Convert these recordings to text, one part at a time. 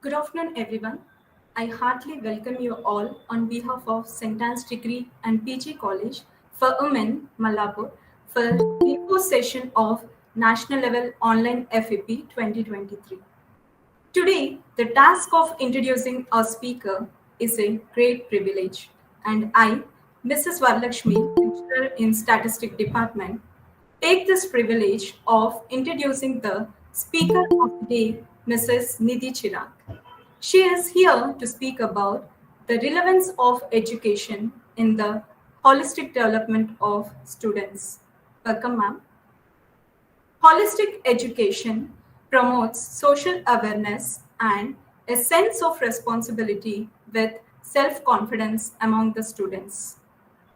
Good afternoon, everyone. I heartily welcome you all on behalf of St. Anne's Degree and PG College for Women, Mallapur, for the first session of National Level Online FAP 2023. Today, the task of introducing our speaker is a great privilege, and I, Mrs. Varlakshmi, lecturer in Statistics Department, take this privilege of introducing the speaker of the day, Mrs. Nidhi Chirag. She is here to speak about the relevance of education in the holistic development of students. Welcome, ma'am. Holistic education promotes social awareness and a sense of responsibility with self confidence among the students.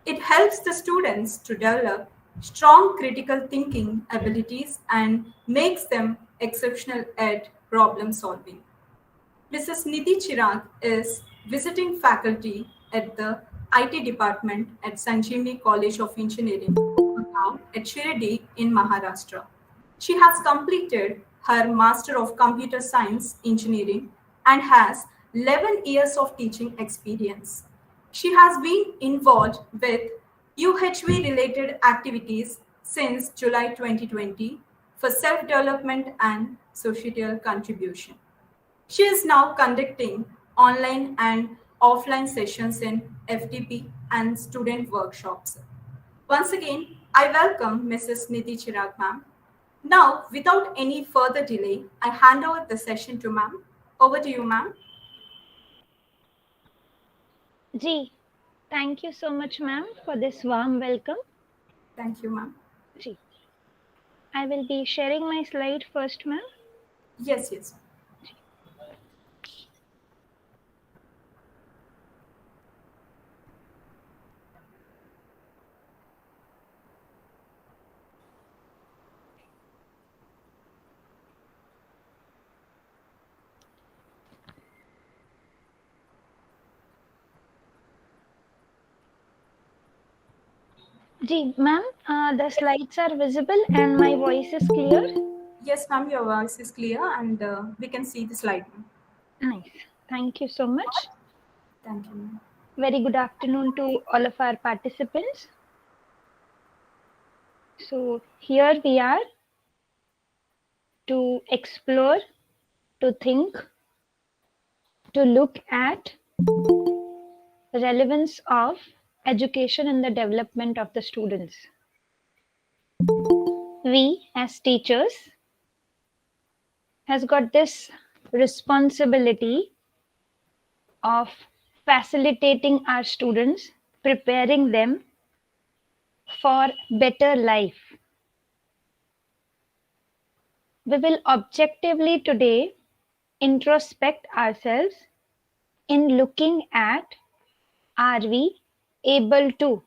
It helps the students to develop strong critical thinking abilities and makes them exceptional at problem solving. Mrs. Nidhi Chirag is visiting faculty at the IT department at Sanjeevani College of Engineering, Gurgaon at Shirdi in Maharashtra. She has completed her Master of Computer Science Engineering and has 11 years of teaching experience. She has been involved with UHV related activities since July 2020 for self development and societal contribution. She is now conducting online and offline sessions in FTP and student workshops. Once again, I welcome Mrs. Nidhi Chirag, ma'am. Now, without any further delay, I hand over the session to ma'am. Over to you, ma'am. Ji, thank you so much, ma'am, for this warm welcome. Thank you, ma'am. Ji, I will be sharing my slide first, ma'am. Yes. Ji, ma'am, the slides are visible and my voice is clear? Yes, ma'am, your voice is clear and we can see the slide. Nice. Thank you so much. Thank you, ma'am. Very good afternoon to all of our participants. So here we are to explore, to think, to look at the relevance of education in the development of the students. We as teachers has got this responsibility of facilitating our students, preparing them for better life. We will objectively today introspect ourselves in looking at, are we able to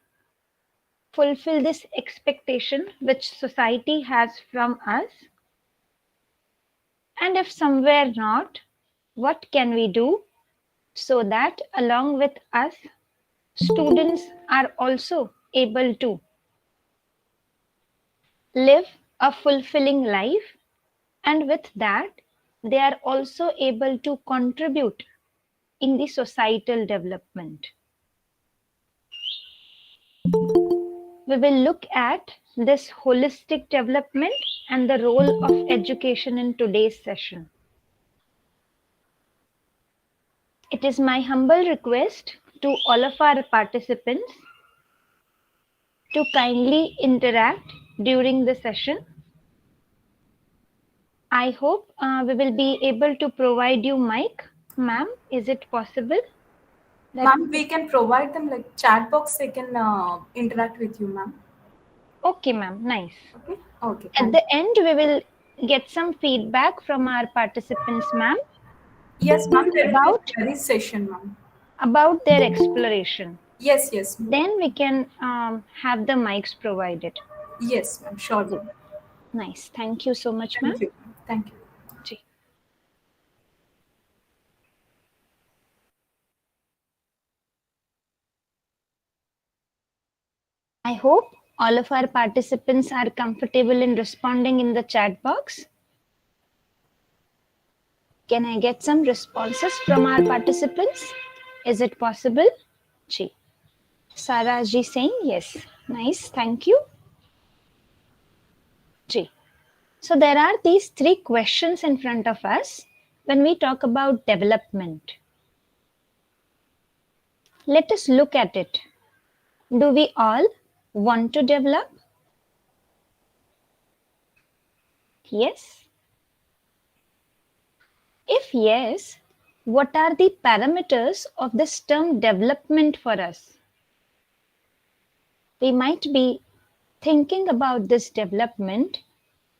fulfill this expectation which society has from us? And if somewhere not, what can we do so that along with us, students are also able to live a fulfilling life, and with that, they are also able to contribute in the societal development. We will look at this holistic development and the role of education in today's session. It is my humble request to all of our participants to kindly interact during the session. I hope we will be able to provide you mic. Ma'am, is it possible? Ma'am, we can provide them like chat box, they can interact with you, ma'am. Okay, ma'am. Nice. Okay. Okay. At Thank the you. end, we will get some feedback from our participants, ma'am, Yes, ma'am. There will be a about query session, ma'am. their exploration. Yes. Yes, ma'am. Then we can have the mics provided. Yes, ma'am. Sure, Ji. ma'am. Nice. Thank you so much, ma'am. Thank you. Ma'am. Thank you. Ji. I hope all of our participants are comfortable in responding in the chat box. Can I get some responses from our participants? Is it possible? Ji. Sarah ji saying yes. Nice. Thank you. Ji. So there are these three questions in front of us when we talk about development. Let us look at it. Do we all want to develop? Yes. If yes, what are the parameters of this term development for us? We might be thinking about this development.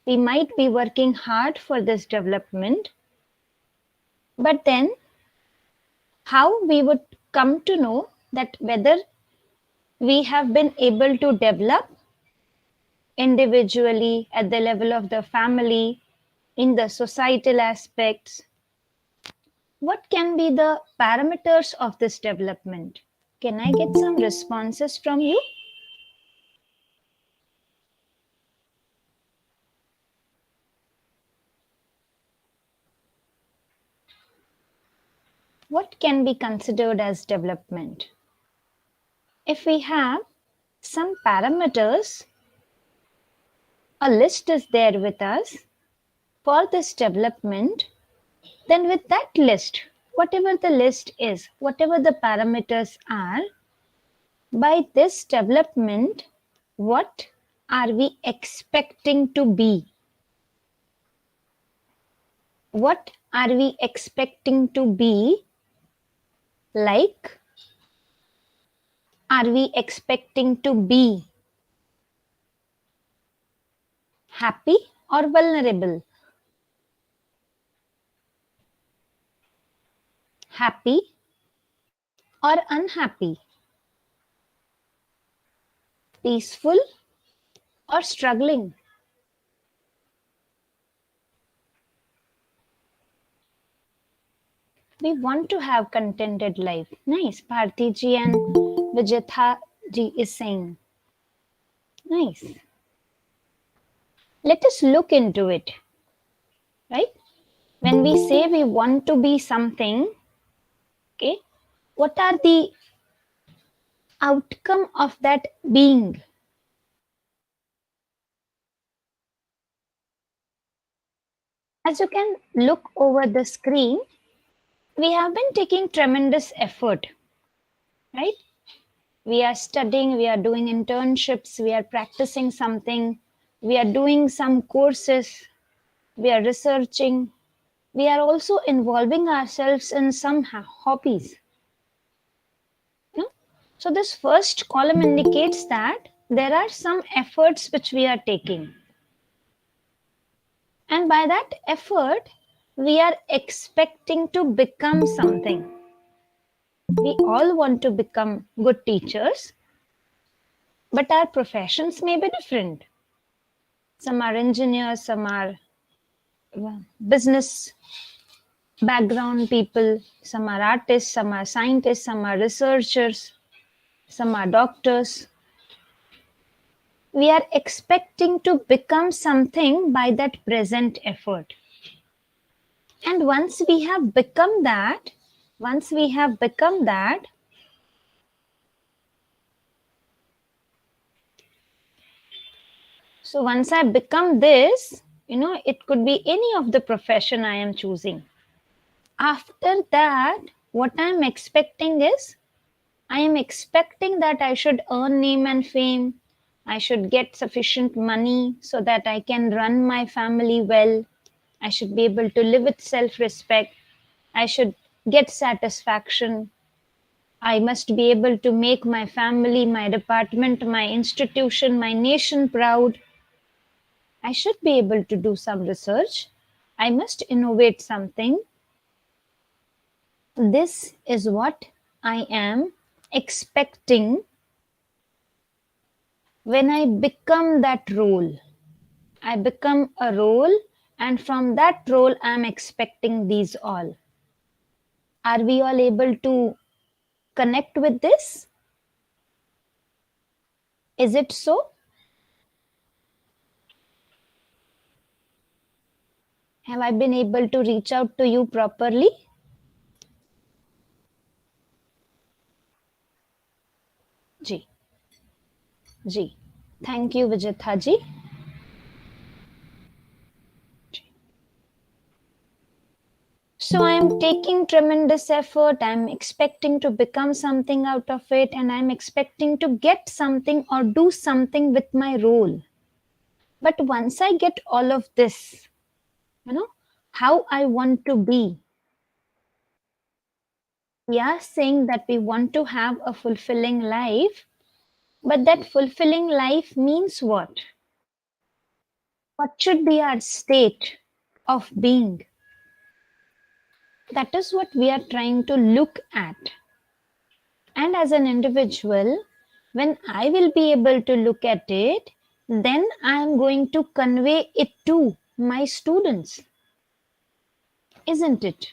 We might be working hard for this development. But then, how we would come to know that whether we have been able to develop individually, at the level of the family, in the societal aspects? What can be the parameters of this development? Can I get some responses from you? What can be considered as development? If we have some parameters, a list is there with us for this development, then with that list, whatever the list is, whatever the parameters are, by this development, what are we expecting to be? What are we expecting to be? Like, are we expecting to be happy or vulnerable? Happy or unhappy? Peaceful or struggling? We want to have contented life. Nice. Bharti ji and Vijitha ji is saying. Nice. Let us look into it. Right? When we say we want to be something, okay, what are the outcome of that being? As you can look over the screen, we have been taking tremendous effort, right? We are studying, we are doing internships, we are practicing something, we are doing some courses, we are researching, we are also involving ourselves in some hobbies. You know? So this first column indicates that there are some efforts which we are taking. And by that effort, we are expecting to become something. We all want to become good teachers, but our professions may be different. Some are engineers, some are business background people, some are artists, some are scientists, some are researchers, some are doctors. We are expecting to become something by that present effort. And once we have become that, so once I become this, it could be any of the profession I am choosing. After that, what I am expecting is, I am expecting that I should earn name and fame. I should get sufficient money so that I can run my family well. I should be able to live with self-respect. I should get satisfaction. I must be able to make my family, my department, my institution, my nation proud. I should be able to do some research. I must innovate something. This is what I am expecting when I become that role. I become a role, and from that role, I'm expecting these all. Are we all able to connect with this? Is it so? Have I been able to reach out to you properly? Ji, ji. Thank you, Vijitha ji. So I'm taking tremendous effort. I'm expecting to become something out of it, and I'm expecting to get something or do something with my role. But once I get all of this, how I want to be, we are saying that we want to have a fulfilling life, but that fulfilling life means what? What should be our state of being? That is what we are trying to look at. And as an individual, when I will be able to look at it, then I am going to convey it to my students. Isn't it?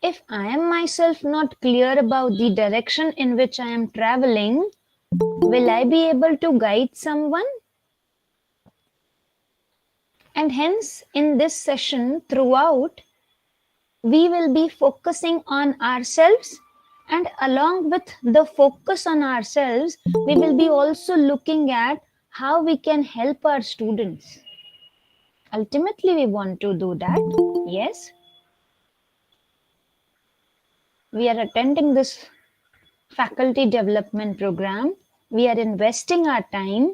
If I am myself not clear about the direction in which I am traveling, will I be able to guide someone? And hence, in this session, throughout, we will be focusing on ourselves, and along with the focus on ourselves, we will be also looking at how we can help our students. Ultimately, we want to do that. Yes. We are attending this faculty development program. We are investing our time.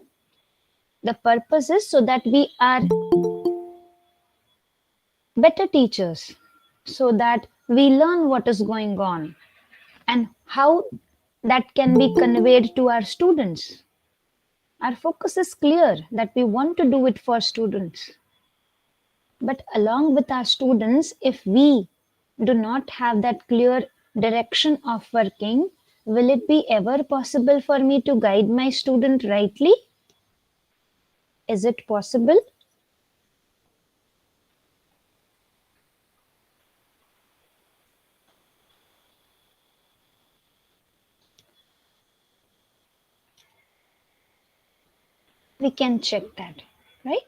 The purpose is so that we are better teachers, so that we learn what is going on and how that can be conveyed to our students. Our focus is clear that we want to do it for students. But along with our students, if we do not have that clear direction of working, will it be ever possible for me to guide my student rightly? Is it possible? We can check that, right?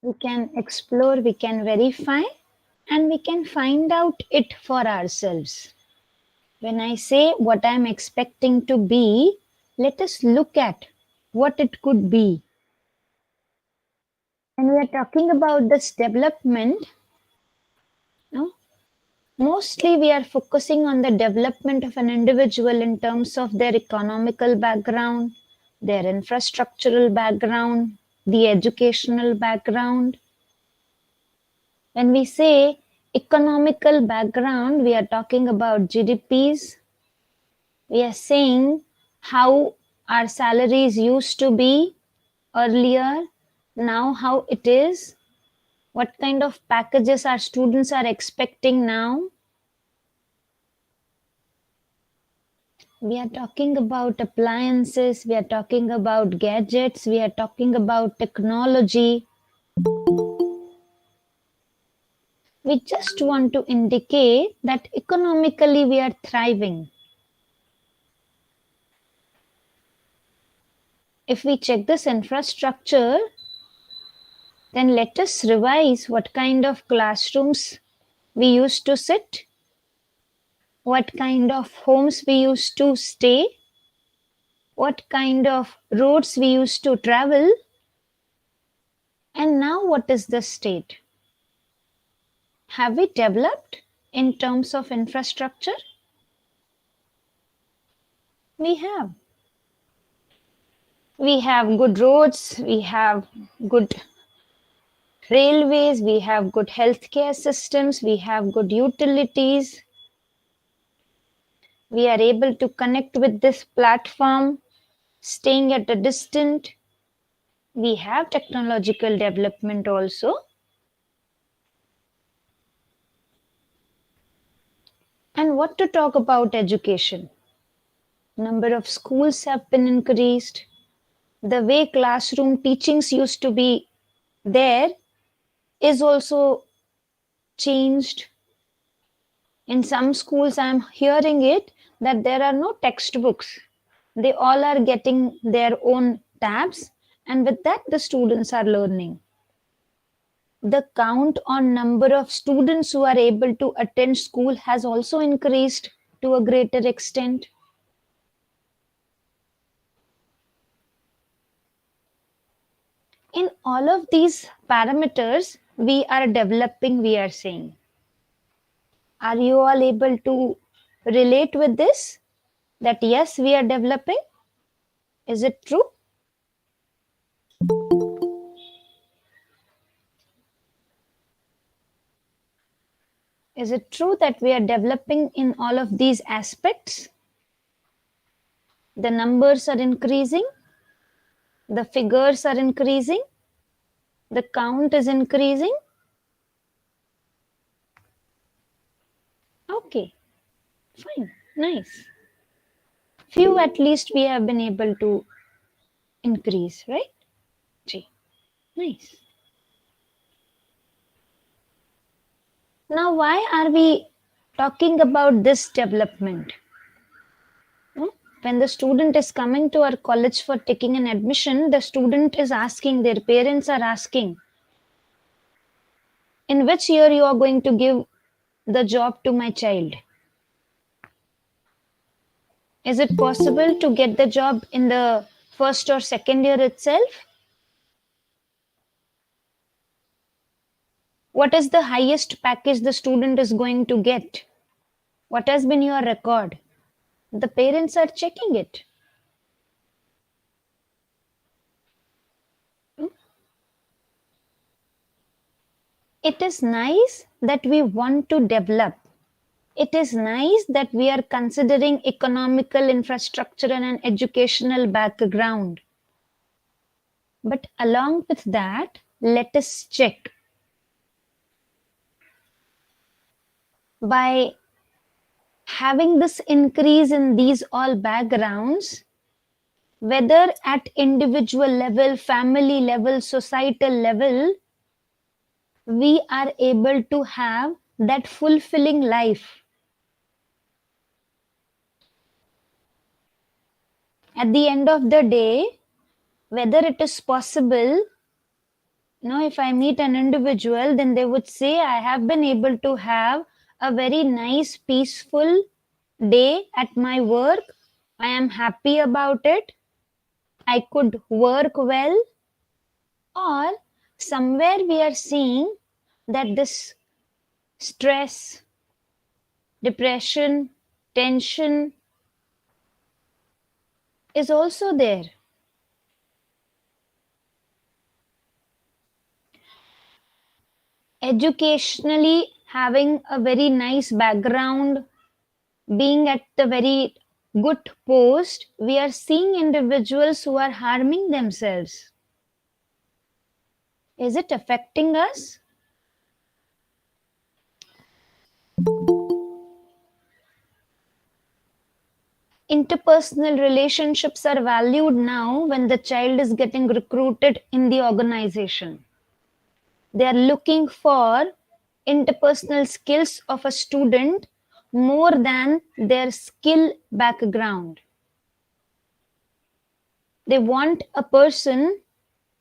We can explore, we can verify, and we can find out it for ourselves. When I say what I'm expecting to be, let us look at what it could be. When we are talking about this development, mostly we are focusing on the development of an individual in terms of their economical background, their infrastructural background, the educational background. When we say economical background, we are talking about GDPs. We are saying how our salaries used to be earlier, now how it is, what kind of packages our students are expecting now. We are talking about appliances, we are talking about gadgets, we are talking about technology. We just want to indicate that economically we are thriving. If we check this infrastructure, then let us revise what kind of classrooms we used to sit, what kind of homes we used to stay, what kind of roads we used to travel, and now what is the state? Have we developed in terms of infrastructure? We have. We have good roads, we have good railways, we have good healthcare systems, we have good utilities. We are able to connect with this platform, staying at a distance. We have technological development also. And what to talk about education? Number of schools have been increased. The way classroom teachings used to be there is also changed. In some schools, I'm hearing it that there are no textbooks. They all are getting their own tabs, and with that, the students are learning. The count on number of students who are able to attend school has also increased to a greater extent. In all of these parameters, we are developing, we are saying. Are you all able to relate with this? That yes, we are developing? Is it true? Is it true that we are developing in all of these aspects? The numbers are increasing, the figures are increasing, the count is increasing. Okay, fine, nice. Few at least we have been able to increase, right? Gee, nice. Now, why are we talking about this development? Hmm? When the student is coming to our college for taking an admission, the student is asking, their parents are asking, in which year you are going to give the job to my child? Is it possible to get the job in the first or second year itself? What is the highest package the student is going to get? What has been your record? The parents are checking it. It is nice that we want to develop. It is nice that we are considering economical infrastructure and an educational background. But along with that, let us check by having this increase in these all backgrounds, whether at individual level, family level, societal level, we are able to have that fulfilling life. At the end of the day, whether it is possible, if I meet an individual, then they would say, I have been able to have a very nice, peaceful day at my work. I am happy about it. I could work well. Or somewhere we are seeing that this stress, depression, tension is also there. Educationally, having a very nice background, being at the very good post, we are seeing individuals who are harming themselves. Is it affecting us? Interpersonal relationships are valued now when the child is getting recruited in the organization. They are looking for interpersonal skills of a student more than their skill background. They want a person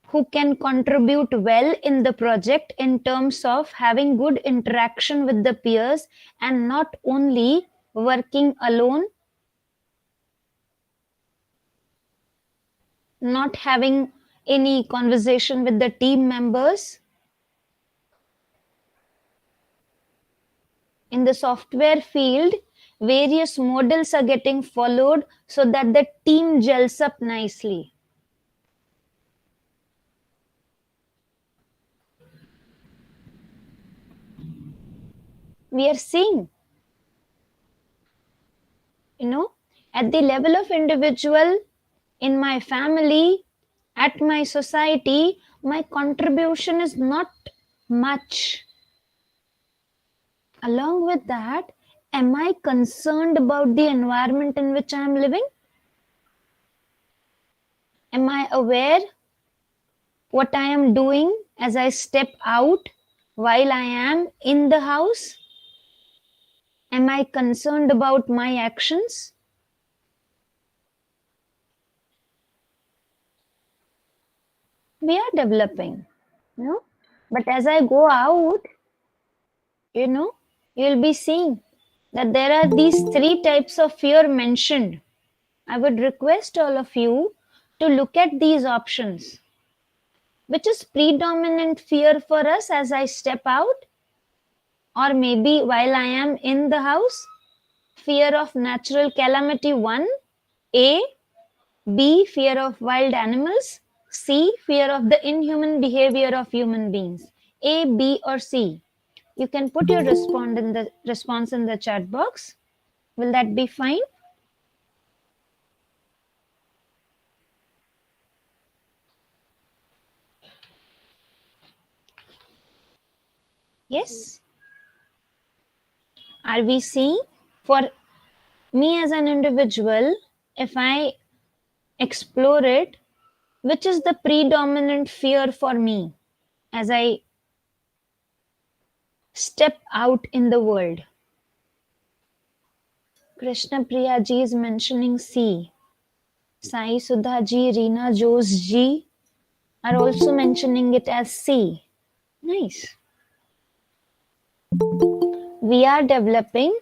who can contribute well in the project in terms of having good interaction with the peers and not only working alone, not having any conversation with the team members. In the software field, various models are getting followed so that the team gels up nicely. We are seeing at the level of individual, in my family, at my society, my contribution is not much. Along with that, am I concerned about the environment in which I am living? Am I aware what I am doing as I step out while I am in the house? Am I concerned about my actions? We are developing, but as I go out, you'll be seeing that there are these three types of fear mentioned. I would request all of you to look at these options. Which is predominant fear for us as I step out, or maybe while I am in the house? Fear of natural calamity 1, A. B. Fear of wild animals. C. Fear of the inhuman behavior of human beings. A, B, or C. You can put your response in the chat box. Will that be fine? Yes. Are we seeing? For me as an individual, if I explore it, which is the predominant fear for me as I step out in the world? Krishna Priya ji is mentioning C. Sai Sudha ji, Reena Jose ji are also mentioning it as C. Nice. We are developing,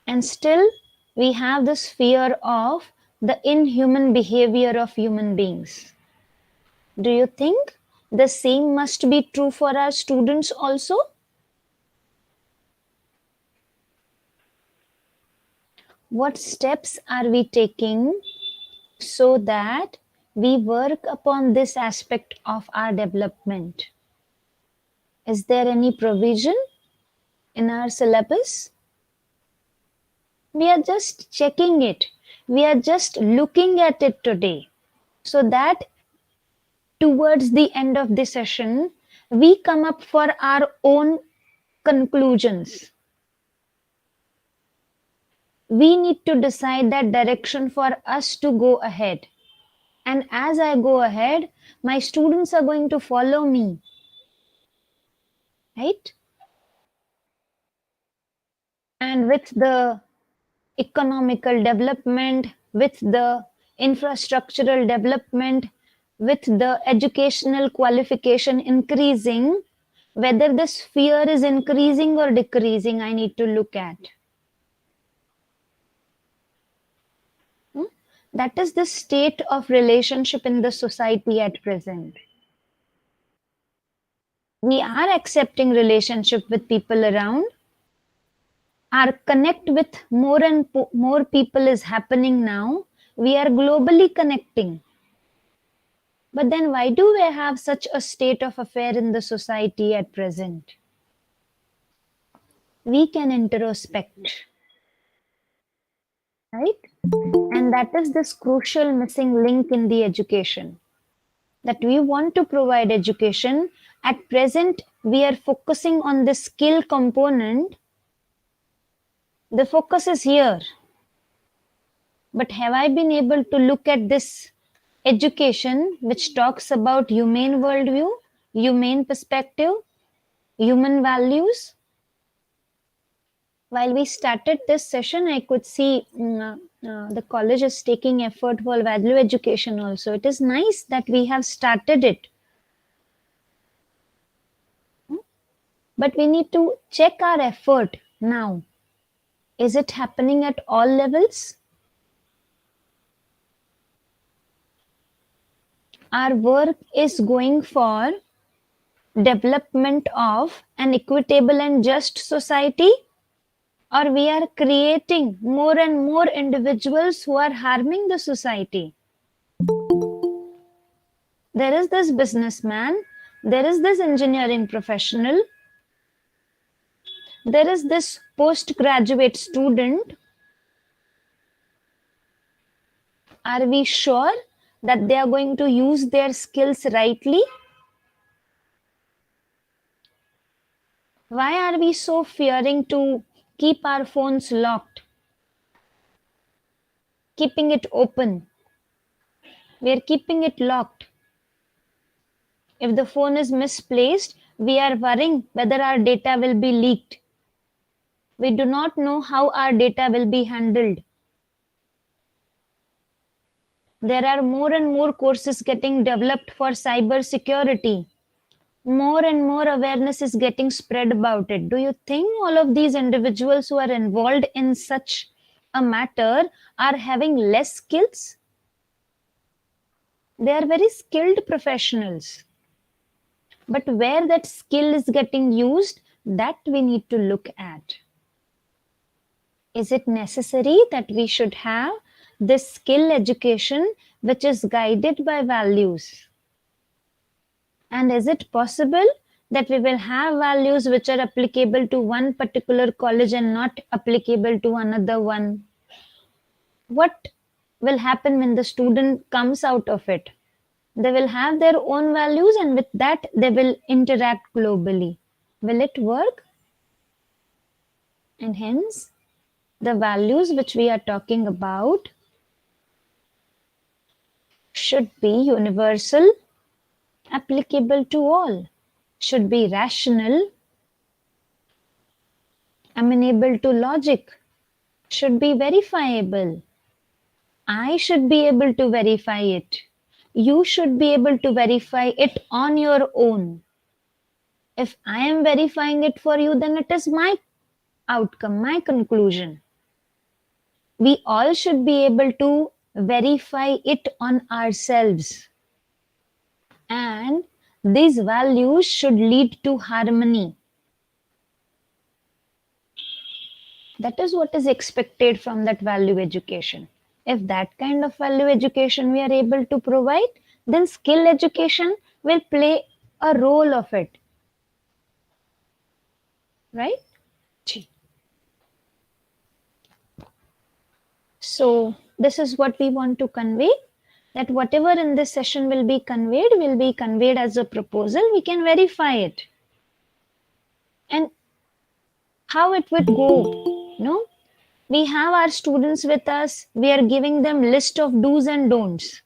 and still we have this fear of the inhuman behavior of human beings. Do you think the same must be true for our students also? What steps are we taking so that we work upon this aspect of our development? Is there any provision in our syllabus? We are just checking it. We are just looking at it today so that towards the end of the session, we come up for our own conclusions. We need to decide that direction for us to go ahead. And as I go ahead, my students are going to follow me. Right? And with the economical development, with the infrastructural development, with the educational qualification increasing, whether this fear is increasing or decreasing, I need to look at. That is the state of relationship in the society at present. We are accepting relationship with people around. Our connect with more and more people is happening now. We are globally connecting. But then why do we have such a state of affair in the society at present? We can introspect, right? And that is this crucial missing link in the education. That we want to provide education. At present, we are focusing on the skill component. The focus is here. But have I been able to look at this education which talks about humane worldview, humane perspective, human values? While we started this session, I could see the college is taking effort for value education also. It is nice that we have started it. But we need to check our effort now. Is it happening at all levels? Our work is going for development of an equitable and just society, or we are creating more and more individuals who are harming the society. There is this businessman, there is this engineering professional, there is this postgraduate student. Are we sure that they are going to use their skills rightly? Why are we so fearing to keep our phones locked, keeping it open? We are keeping it locked. If the phone is misplaced, we are worrying whether our data will be leaked. We do not know how our data will be handled. There are more and more courses getting developed for cyber security. More and more awareness is getting spread about it. Do you think all of these individuals who are involved in such a matter are having less skills? They are very skilled professionals. But where that skill is getting used, that we need to look at. Is it necessary that we should have this skill education which is guided by values? And is it possible that we will have values which are applicable to one particular college and not applicable to another one? What will happen when the student comes out of it? They will have their own values, and with that, they will interact globally. Will it work? And hence, the values which we are talking about should be universal, applicable to all, should be rational, amenable to logic, should be verifiable. I should be able to verify it. You should be able to verify it on your own. If I am verifying it for you, then it is my outcome, my conclusion. We all should be able to verify it on ourselves. And these values should lead to harmony. That is what is expected from that value education. If that kind of value education we are able to provide, then skill education will play a role of it. Right? So this is what we want to convey, that whatever in this session will be conveyed as a proposal. We can verify it. And how it would go, no? We have our students with us. We are giving them list of do's and don'ts.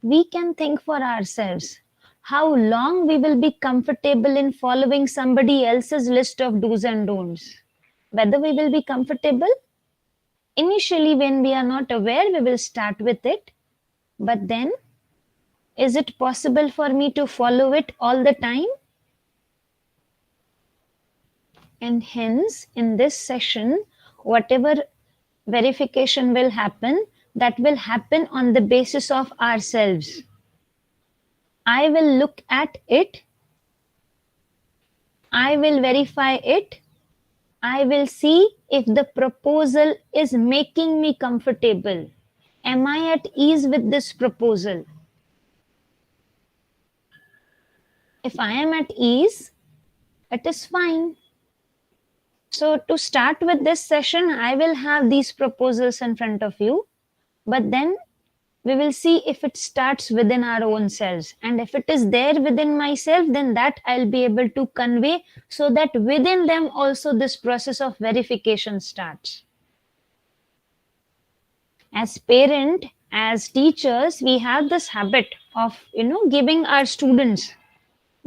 We can think for ourselves how long we will be comfortable in following somebody else's list of do's and don'ts. Whether we will be comfortable. Initially, when we are not aware, we will start with it. But then, is it possible for me to follow it all the time? And hence, in this session, whatever verification will happen, that will happen on the basis of ourselves. I will look at it. I will verify it. I will see if the proposal is making me comfortable. Am I at ease with this proposal? If I am at ease, it is fine. So to start with this session, I will have these proposals in front of you, but then we will see if it starts within our own selves. And if it is there within myself, then that I'll be able to convey so that within them also this process of verification starts. As parent, as teachers, we have this habit of, giving our students.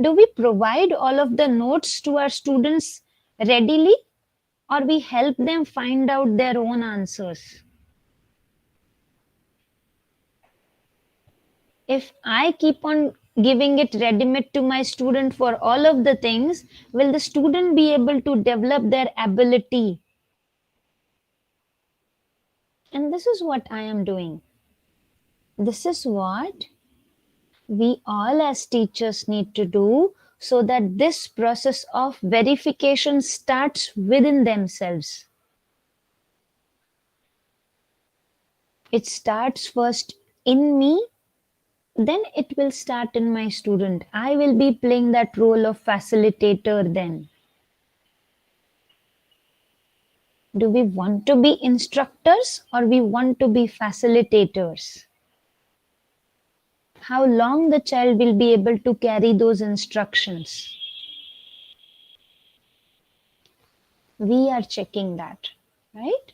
Do we provide all of the notes to our students readily, or we help them find out their own answers? If I keep on giving it ready-made to my student for all of the things, will the student be able to develop their ability? And this is what I am doing. This is what we all as teachers need to do so that this process of verification starts within themselves. It starts first in me, then it will start in my student. I will be playing that role of facilitator then. Do we want to be instructors or we want to be facilitators? How long the child will be able to carry those instructions? We are checking that, right?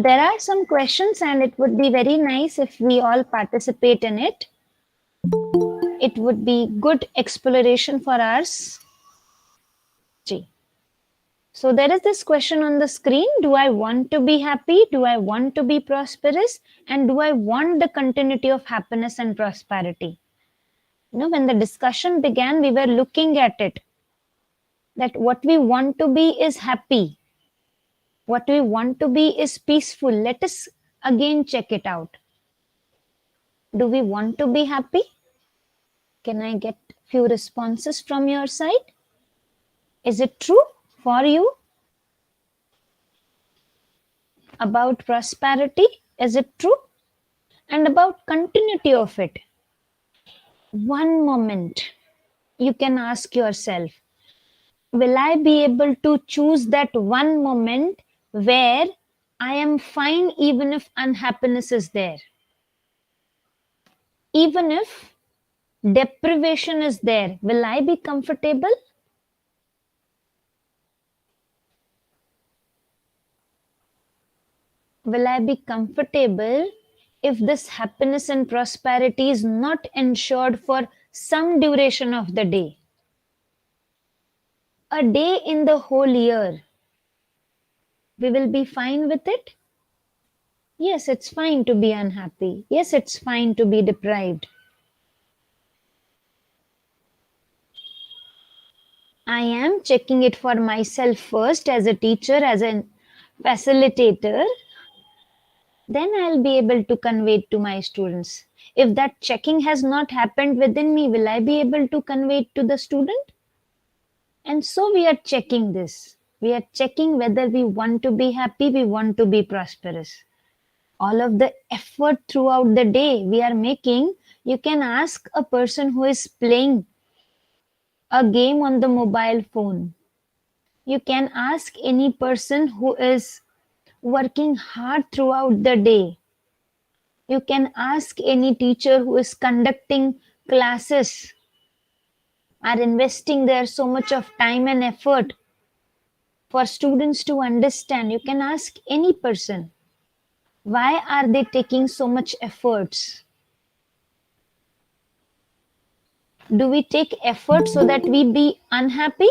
There are some questions and it would be very nice if we all participate in it. It would be good exploration for us. So there is this question on the screen. Do I want to be happy? Do I want to be prosperous? And do I want the continuity of happiness and prosperity? When the discussion began, we were looking at it. That what we want to be is happy. What we want to be is peaceful. Let us again check it out. Do we want to be happy? Can I get few responses from your side? Is it true for you? About prosperity, is it true? And about continuity of it. One moment, you can ask yourself, will I be able to choose that one moment where I am fine even if unhappiness is there? Even if deprivation is there, will I be comfortable? Will I be comfortable if this happiness and prosperity is not ensured for some duration of the day? A day in the whole year, we will be fine with it? Yes, it's fine to be unhappy. Yes, it's fine to be deprived. I am checking it for myself first as a teacher, as a facilitator. Then I'll be able to convey it to my students. If that checking has not happened within me, will I be able to convey it to the student? And so we are checking this. We are checking whether we want to be happy, we want to be prosperous. All of the effort throughout the day we are making, you can ask a person who is playing a game on the mobile phone. You can ask any person who is working hard throughout the day. You can ask any teacher who is conducting classes, are investing there so much of time and effort for students to understand. You can ask any person, why are they taking so much efforts? Do we take effort so that we be unhappy?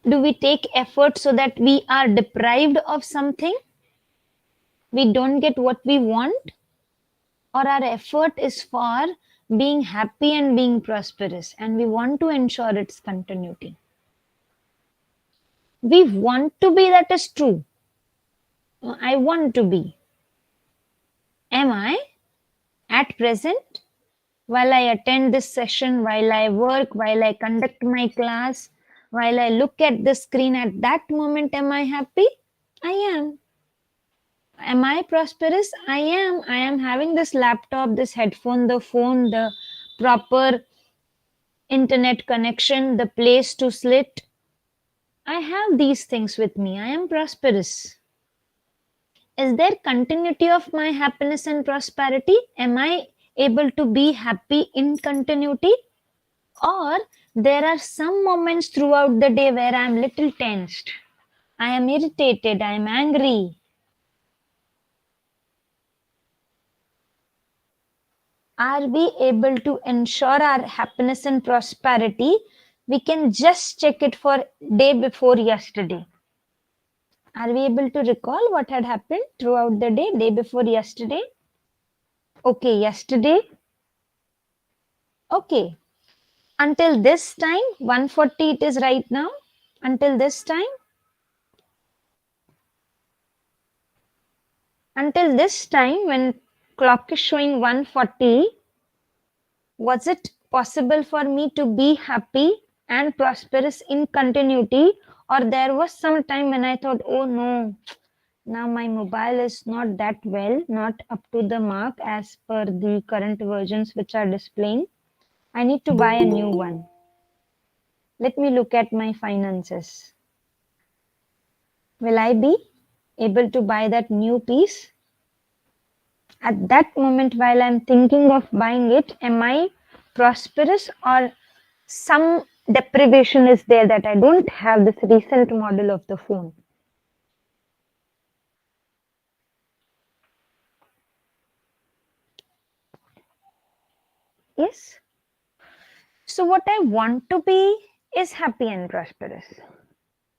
Do we take effort so that we are deprived of something? We don't get what we want? Or our effort is for being happy and being prosperous and we want to ensure its continuity? We want to be, that is true. I want to be. Am I? At present, while I attend this session, while I work, while I conduct my class, while I look at the screen, at that moment, am I happy? I am. Am I prosperous? I am. I am having this laptop, this headphone, the phone, the proper internet connection, the place to sit. I have these things with me. I am prosperous. Is there continuity of my happiness and prosperity? Am I able to be happy in continuity? Or there are some moments throughout the day where I am little tensed. I am irritated. I am angry. Are we able to ensure our happiness and prosperity? We can just check it for day before yesterday. Are we able to recall what had happened throughout the day before yesterday? Okay, yesterday. Okay. Until this time, 1:40 it is right now. Until this time. Until this time, when clock is showing 1:40, was it possible for me to be happy and prosperous in continuity? Or there was some time when I thought, oh no, Now my mobile is not that well, not up to the mark as per the current versions which are displaying. I need to buy a new one. Let me look at my finances. Will I be able to buy that new piece? At that moment, while I'm thinking of buying it, am I prosperous or some deprivation is there that I don't have this recent model of the phone? Yes. So, what I want to be is happy and prosperous.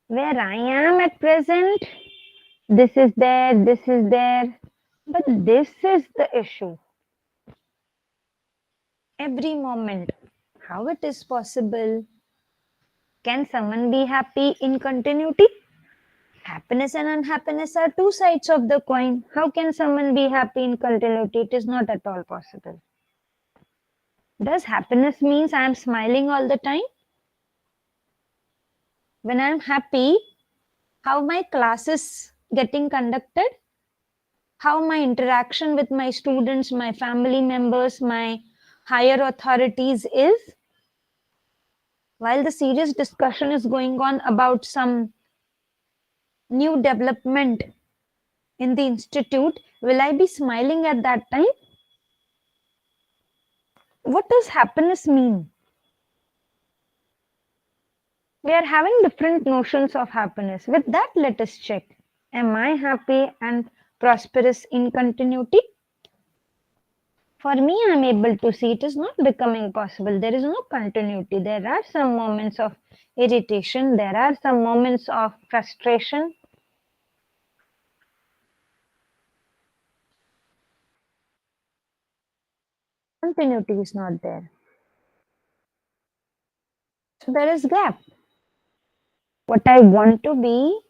Where I am at present, this is there, but this is the issue. Every moment, how it is possible? Can someone be happy in continuity? Happiness and unhappiness are two sides of the coin. How can someone be happy in continuity? It is not at all possible. Does happiness means I am smiling all the time? When I am happy, how my class is getting conducted? How my interaction with my students, my family members, my higher authorities is? While the serious discussion is going on about some new development in the institute, will I be smiling at that time? What does happiness mean? We are having different notions of happiness. With that, let us check. Am I happy and prosperous in continuity? For me, I am able to see it is not becoming possible. There is no continuity. There are some moments of irritation. There are some moments of frustration. Continuity is not there. So there is gap. What I want to be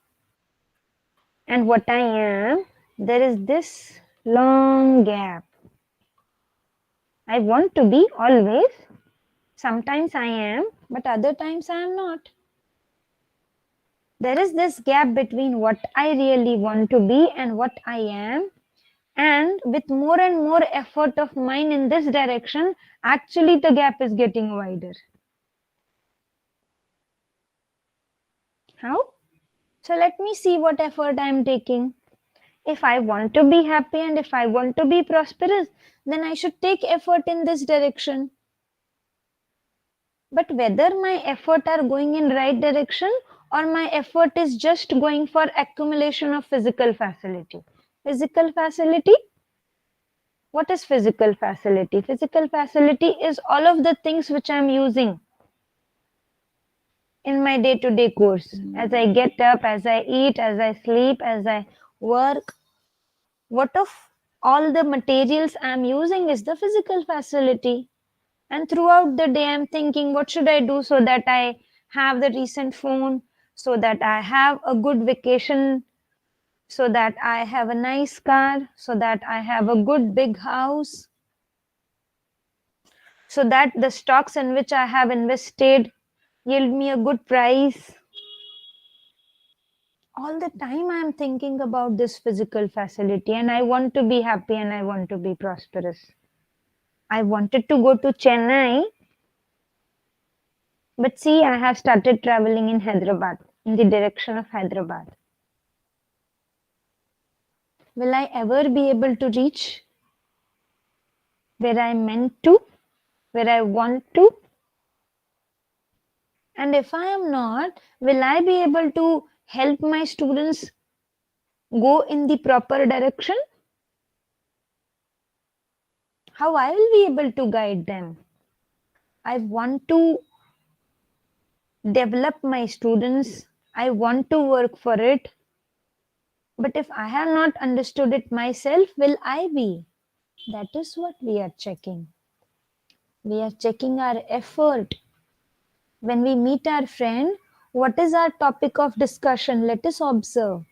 and what I am, there is this long gap. I want to be always. Sometimes I am, but other times I am not. There is this gap between what I really want to be and what I am. And with more and more effort of mine in this direction, actually the gap is getting wider. How? So let me see what effort I am taking. If I want to be happy and if I want to be prosperous, then I should take effort in this direction. But whether my effort are going in right direction or my effort is just going for accumulation of physical facility. Physical facility? What is physical facility? Physical facility is all of the things which I'm using in my day-to-day course. As I get up, as I eat, as I sleep, as I work. What of all the materials I'm using is the physical facility. And throughout the day, I'm thinking, what should I do so that I have the recent phone, so that I have a good vacation, so that I have a nice car, so that I have a good big house, so that the stocks in which I have invested yield me a good price. All the time I'm thinking about this physical facility and I want to be happy and I want to be prosperous. I wanted to go to Chennai, but see, I have started traveling in Hyderabad, in the direction of Hyderabad. Will I ever be able to reach where I meant to, where I want to? And if I am not, will I be able to help my students go in the proper direction? How I will be able to guide them? I want to develop my students. I want to work for it. But if I have not understood it myself, will I be? That is what we are checking. We are checking our effort. When we meet our friend, what is our topic of discussion? Let us observe.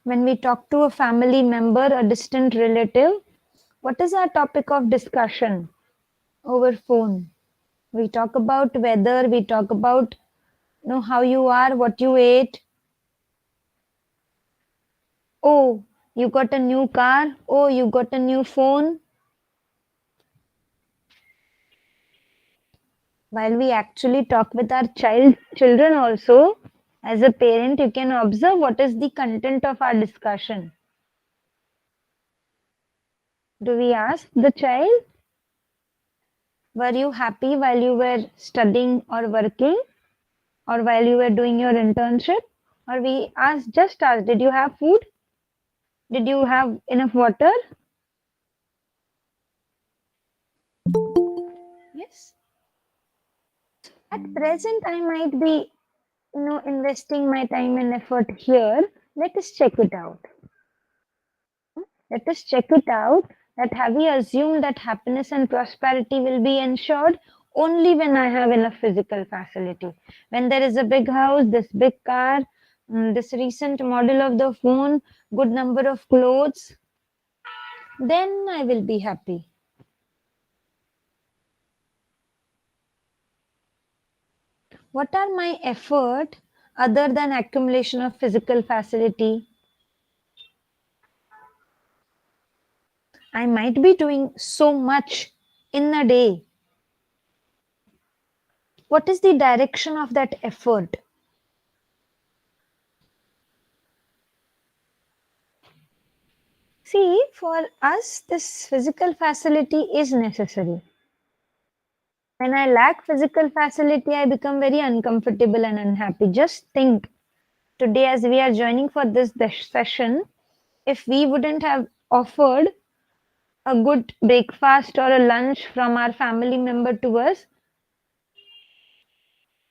When we talk to a family member, a distant relative, what is our topic of discussion over phone? We talk about weather, we talk about how you are, what you ate. Oh, you got a new car. Oh, you got a new phone. While we actually talk with our children also, as a parent, you can observe what is the content of our discussion. Do we ask the child, were you happy while you were studying or working, or while you were doing your internship? Or we just ask, did you have food? Did you have enough water? Yes. At present, I might be, investing my time and effort here. Let us check it out. Let us check it out. That have we assumed that happiness and prosperity will be ensured only when I have enough physical facility. When there is a big house, this big car, this recent model of the phone, good number of clothes, then I will be happy. What are my effort other than accumulation of physical facility? I might be doing so much in a day. What is the direction of that effort? See, for us, this physical facility is necessary. When I lack physical facility, I become very uncomfortable and unhappy. Just think, today, as we are joining for this session, if we wouldn't have offered a good breakfast or a lunch from our family member to us,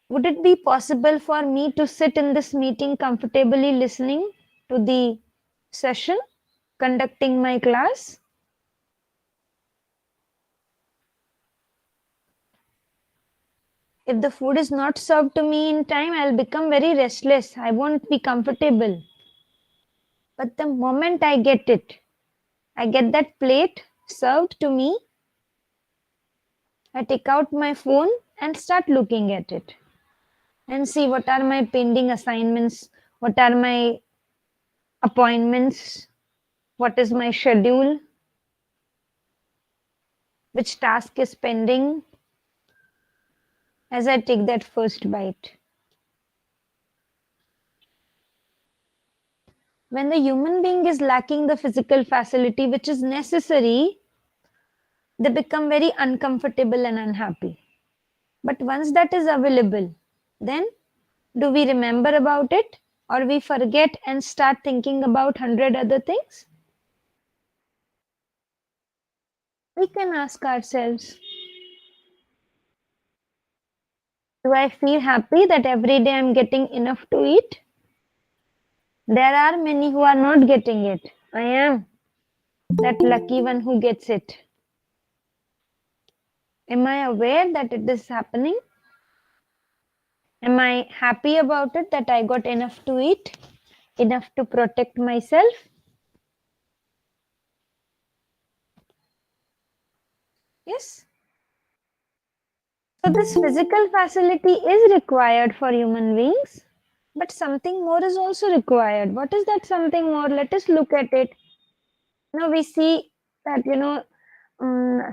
would it be possible for me to sit in this meeting comfortably listening to the session, conducting my class? If the food is not served to me in time, I'll become very restless. I won't be comfortable. But the moment I get it, I get that plate served to me, I take out my phone and start looking at it and see what are my pending assignments, what are my appointments, what is my schedule, which task is pending as I take that first bite. When the human being is lacking the physical facility which is necessary, they become very uncomfortable and unhappy. But once that is available, then do we remember about it or we forget and start thinking about 100 other things? We can ask ourselves, do I feel happy that every day I'm getting enough to eat? There are many who are not getting it. I am that lucky one who gets it. Am I aware that it is happening? Am I happy about it that I got enough to eat, enough to protect myself? Yes. So this physical facility is required for human beings, but something more is also required. What is that something more? Let us look at it. Now we see that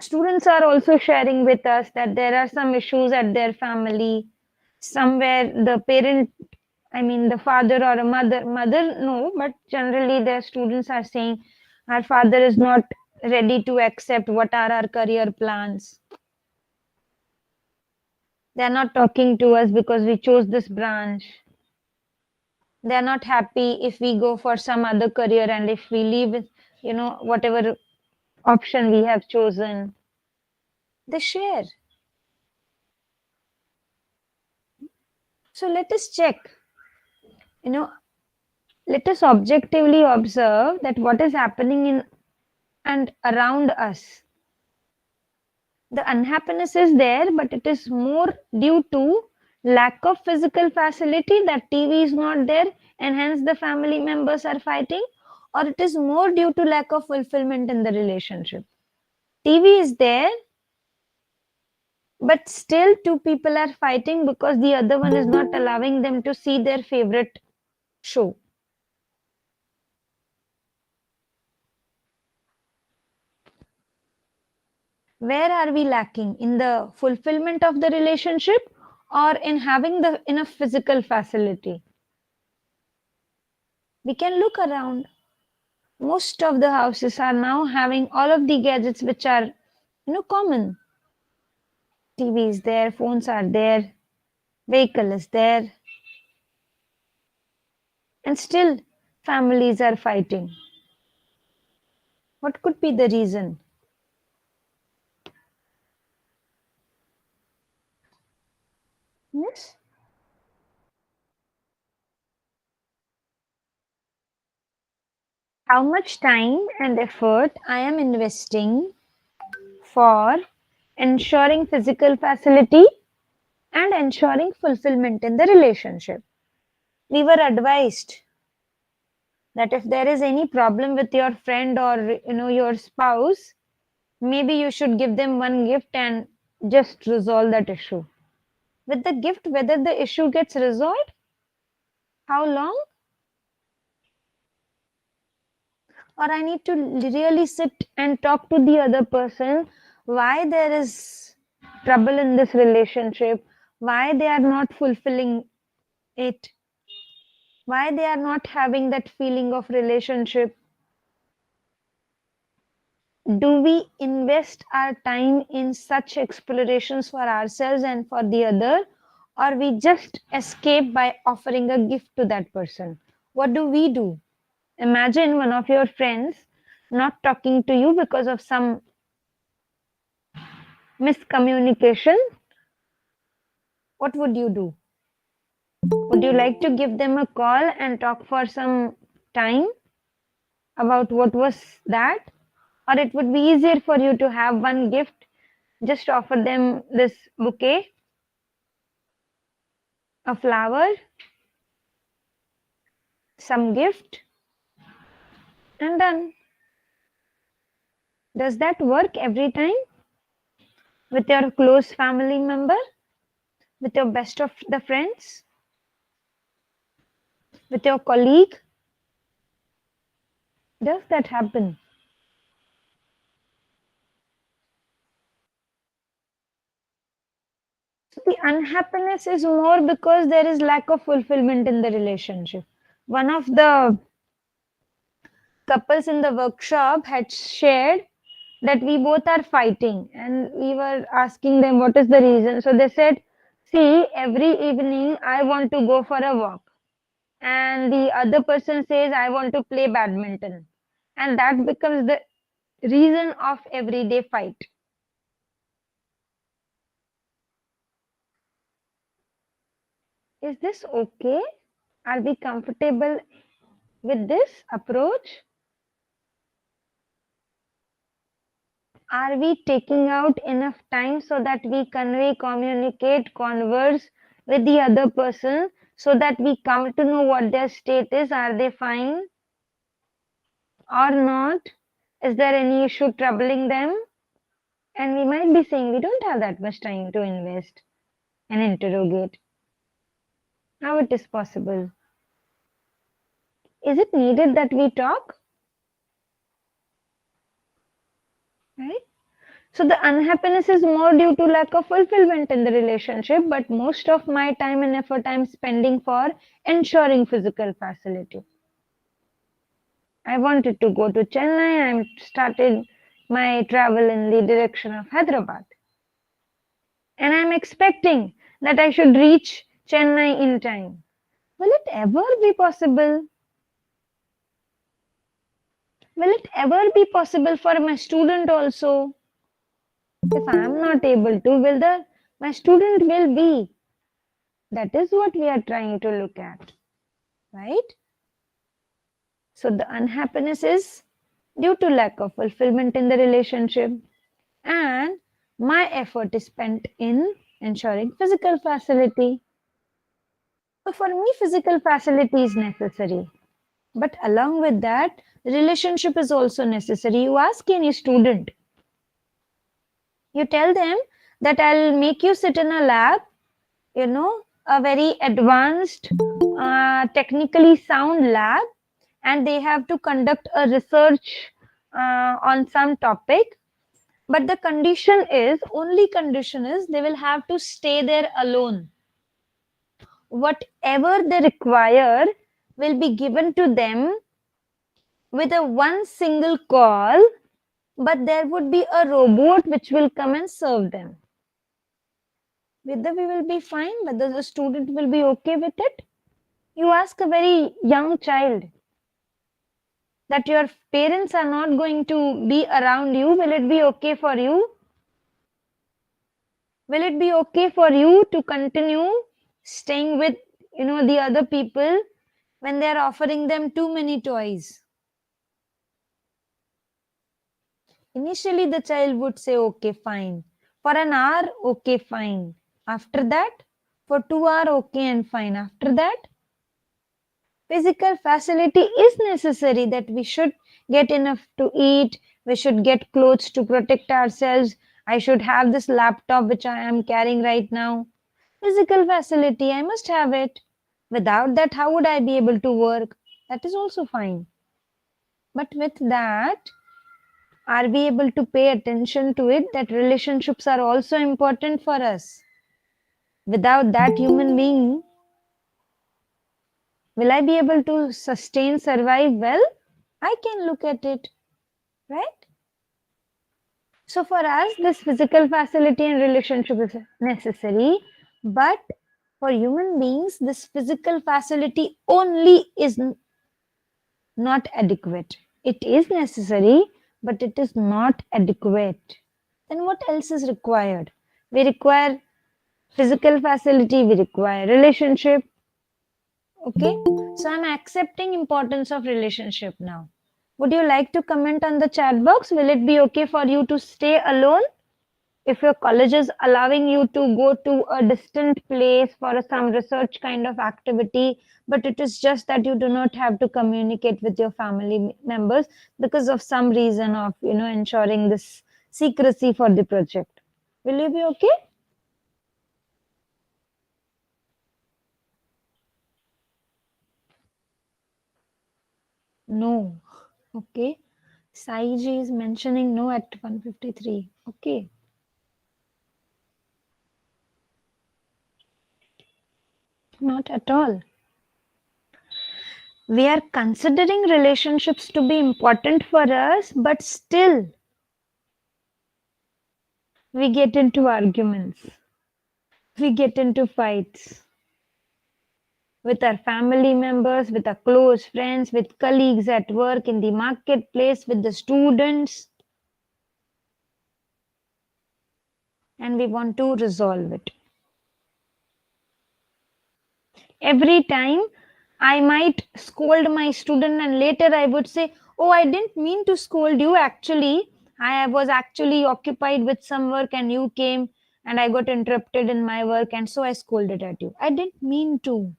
students are also sharing with us that there are some issues at their family, somewhere the parent, I mean the father or a mother no, but generally their students are saying our father is not ready to accept what are our career plans. They are not talking to us because we chose this branch. They are not happy if we go for some other career and if we leave, whatever option we have chosen. They share. So let us check. Let us objectively observe that what is happening in and around us. The unhappiness is there, but it is more due to lack of physical facility, that TV is not there and hence the family members are fighting, or it is more due to lack of fulfillment in the relationship. TV is there, but still two people are fighting because the other one is not allowing them to see their favorite show. Where are we lacking? In the fulfillment of the relationship or in having the enough physical facility? We can look around. Most of the houses are now having all of the gadgets which are common. TV is there, phones are there, vehicle is there, and still families are fighting. What could be the reason? Yes. How much time and effort I am investing for ensuring physical facility and ensuring fulfillment in the relationship. We were advised that if there is any problem with your friend or your spouse, maybe you should give them one gift and just resolve that issue. With the gift, whether the issue gets resolved, how long? Or I need to really sit and talk to the other person why there is trouble in this relationship, why they are not fulfilling it, why they are not having that feeling of relationship. Do we invest our time in such explorations for ourselves and for the other, or we just escape by offering a gift to that person? What do we do? Imagine one of your friends not talking to you because of some miscommunication. What would you do? Would you like to give them a call and talk for some time about what was that? Or it would be easier for you to have one gift, just offer them this bouquet, a flower, some gift, and done. Does that work every time with your close family member, with your best of the friends, with your colleague? Does that happen? The unhappiness is more because there is lack of fulfillment in the relationship. One of the couples in the workshop had shared that we both are fighting, and we were asking them what is the reason. So they said, see, every evening I want to go for a walk, and the other person says I want to play badminton, and that becomes the reason of everyday fight. Is this okay? Are we comfortable with this approach? Are we taking out enough time so that we convey, communicate, converse with the other person so that we come to know what their state is? Are they fine or not? Is there any issue troubling them? And we might be saying we don't have that much time to invest and interrogate. How it is possible? Is it needed that we talk? Right? So the unhappiness is more due to lack of fulfillment in the relationship, but most of my time and effort I'm spending for ensuring physical facility. I wanted to go to Chennai. I started my travel in the direction of Hyderabad. And I'm expecting that I should reach Chennai in time. Will it ever be possible? Will it ever be possible for my student also? If I am not able to, my student will be? That is what we are trying to look at, right? So the unhappiness is due to lack of fulfillment in the relationship, and my effort is spent in ensuring physical facility. So for me, physical facility is necessary. But along with that, relationship is also necessary. You ask any student, you tell them that I'll make you sit in a lab, a very advanced, technically sound lab, and they have to conduct a research on some topic. But the only condition is they will have to stay there alone. Whatever they require will be given to them with a one single call, but there would be a robot which will come and serve them. Whether we will be fine, whether the student will be okay with it. You ask a very young child that your parents are not going to be around you, will it be okay for you? Will it be okay for you to continue staying with the other people when they are offering them too many toys? Initially the child would say okay fine, for an hour okay fine, after that for 2 hours okay and fine, after that physical facility is necessary, that we should get enough to eat, we should get clothes to protect ourselves, I should have this laptop which I am carrying right now. Physical facility, I must have it. Without that, how would I be able to work? That is also fine. But with that, are we able to pay attention to it that relationships are also important for us? Without that human being, will I be able to sustain, survive well? I can look at it, right? So for us, this physical facility and relationship is necessary, but for human beings, this physical facility only is not adequate. It is necessary, but it is not adequate. Then what else is required? We require physical facility, we require relationship. Okay, so I'm accepting importance of relationship now. Would you like to comment on the chat box? Will it be okay for you to stay alone if your college is allowing you to go to a distant place for some research kind of activity, but it is just that you do not have to communicate with your family members because of some reason of ensuring this secrecy for the project? Will you be okay? No. Okay. Saiji is mentioning no at 153. Okay. Not at all. We are considering relationships to be important for us, but still we get into arguments, we get into fights with our family members, with our close friends, with colleagues at work, in the marketplace, with the students, and we want to resolve it. Every time I might scold my student, and later I would say, oh, I didn't mean to scold you. Actually, I was actually occupied with some work and you came and I got interrupted in my work, and so I scolded at you. I didn't mean to.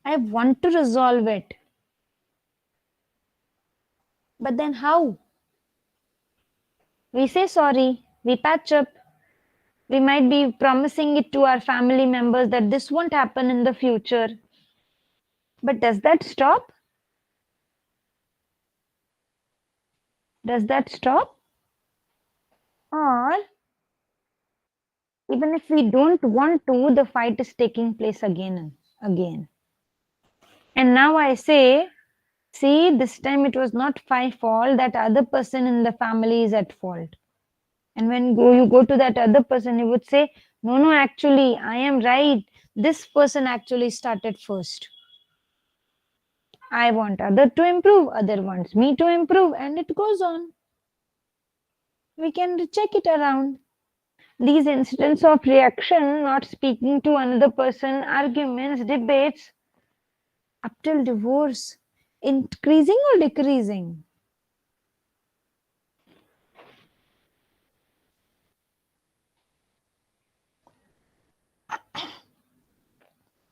I want to resolve it. But then how? We say sorry, we patch up, we might be promising it to our family members that this won't happen in the future. But does that stop? Does that stop? Or even if we don't want to, the fight is taking place again and again. And now I say, see, this time it was not my fault, that other person in the family is at fault. And when you go to that other person, you would say, no, no, actually, I am right. This person actually started first. I want other to improve, other wants me to improve, and it goes on. We can check it around. These incidents of reaction, not speaking to another person, arguments, debates, up till divorce, increasing or decreasing?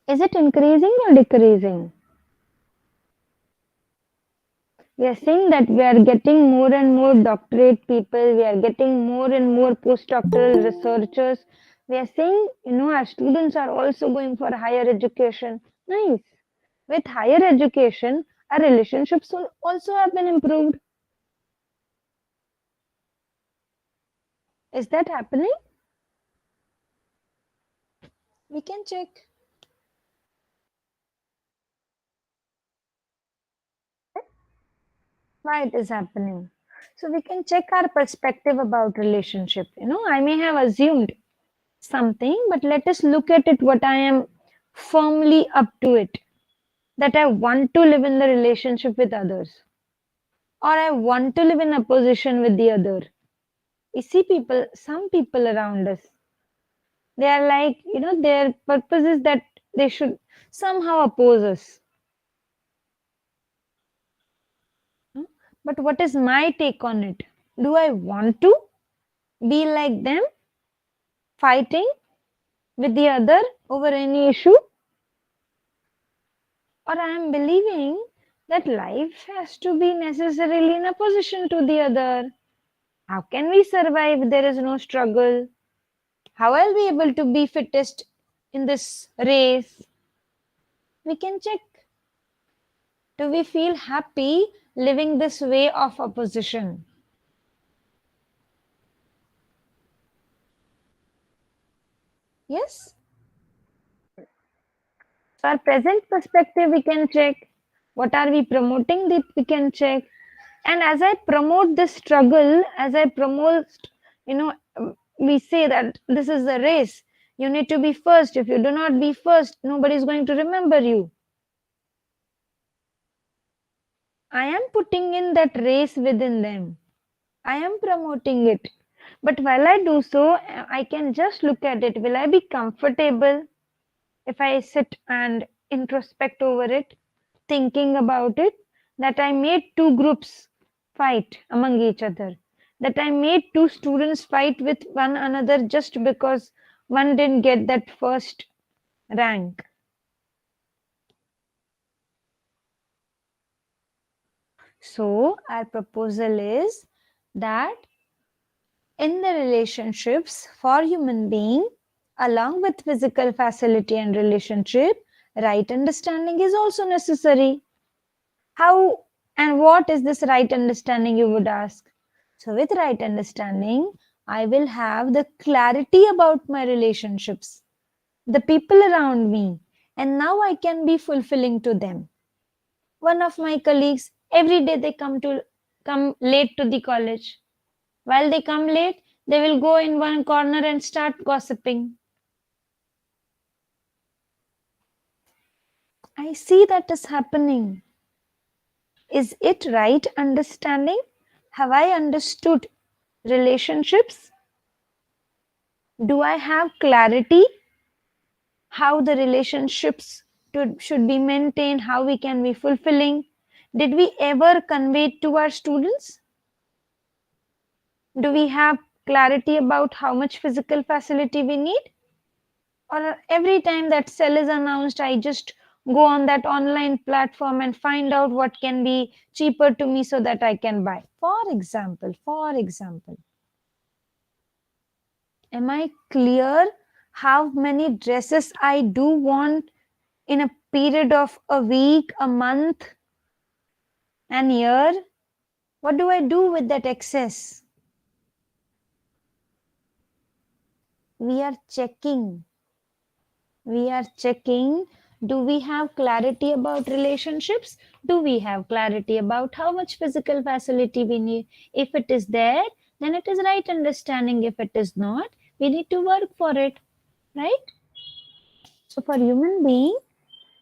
Is it increasing or decreasing? We are saying that we are getting more and more doctorate people, we are getting more and more postdoctoral researchers. We are saying, our students are also going for higher education. Nice. With higher education, our relationships will also have been improved. Is that happening? We can check why it is happening. So we can check our perspective about relationship. I may have assumed something, but let us look at it what I am firmly up to it. That I want to live in the relationship with others, or I want to live in opposition with the other. You see, some people around us, they are like, their purpose is that they should somehow oppose us. Hmm? But what is my take on it? Do I want to be like them, fighting with the other over any issue? Or I am believing that life has to be necessarily in opposition to the other? How can we survive if there is no struggle? How are we able to be fittest in this race? We can check. Do we feel happy living this way of opposition? Yes? So our present perspective we can check. What are we promoting that we can check. And as I promote this struggle, as I promote, we say that this is a race. You need to be first. If you do not be first, nobody is going to remember you. I am putting in that race within them. I am promoting it. But while I do so, I can just look at it. Will I be comfortable if I sit and introspect over it, thinking about it? That I made two groups fight among each other. That I made two students fight with one another just because one didn't get that first rank. So, our proposal is that in the relationships for human being, along with physical facility and relationship, right understanding is also necessary. How and what is this right understanding, you would ask? So with right understanding, I will have the clarity about my relationships, the people around me, and now I can be fulfilling to them. One of my colleagues, every day they come late to the college. While they come late, they will go in one corner and start gossiping. I see that is happening. Is it right understanding? Have I understood relationships? Do I have clarity how the relationships should be maintained, how we can be fulfilling? Did we ever convey it to our students? Do we have clarity about how much physical facility we need? Or every time that sale is announced, I just go on that online platform and find out what can be cheaper to me so that I can buy. For example, am I clear how many dresses I do want in a period of a week, a month, an year? What do I do with that excess? We are checking. We are checking, do we have clarity about relationships? Do we have clarity about how much physical facility we need? If it is there, then it is right understanding. If it is not, we need to work for it, right? So for human being,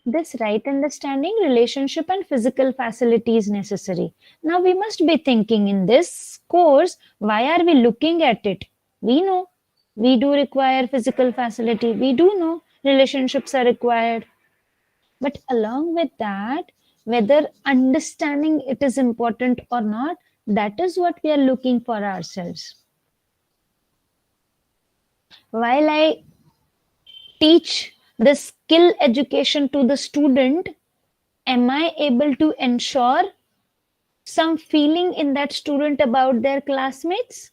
this right understanding, relationship and physical facility is necessary. Now we must be thinking in this course, why are we looking at it? We know we do require physical facility. We do know relationships are required. But along with that, whether understanding it is important or not, that is what we are looking for ourselves. While I teach the skill education to the student, am I able to ensure some feeling in that student about their classmates,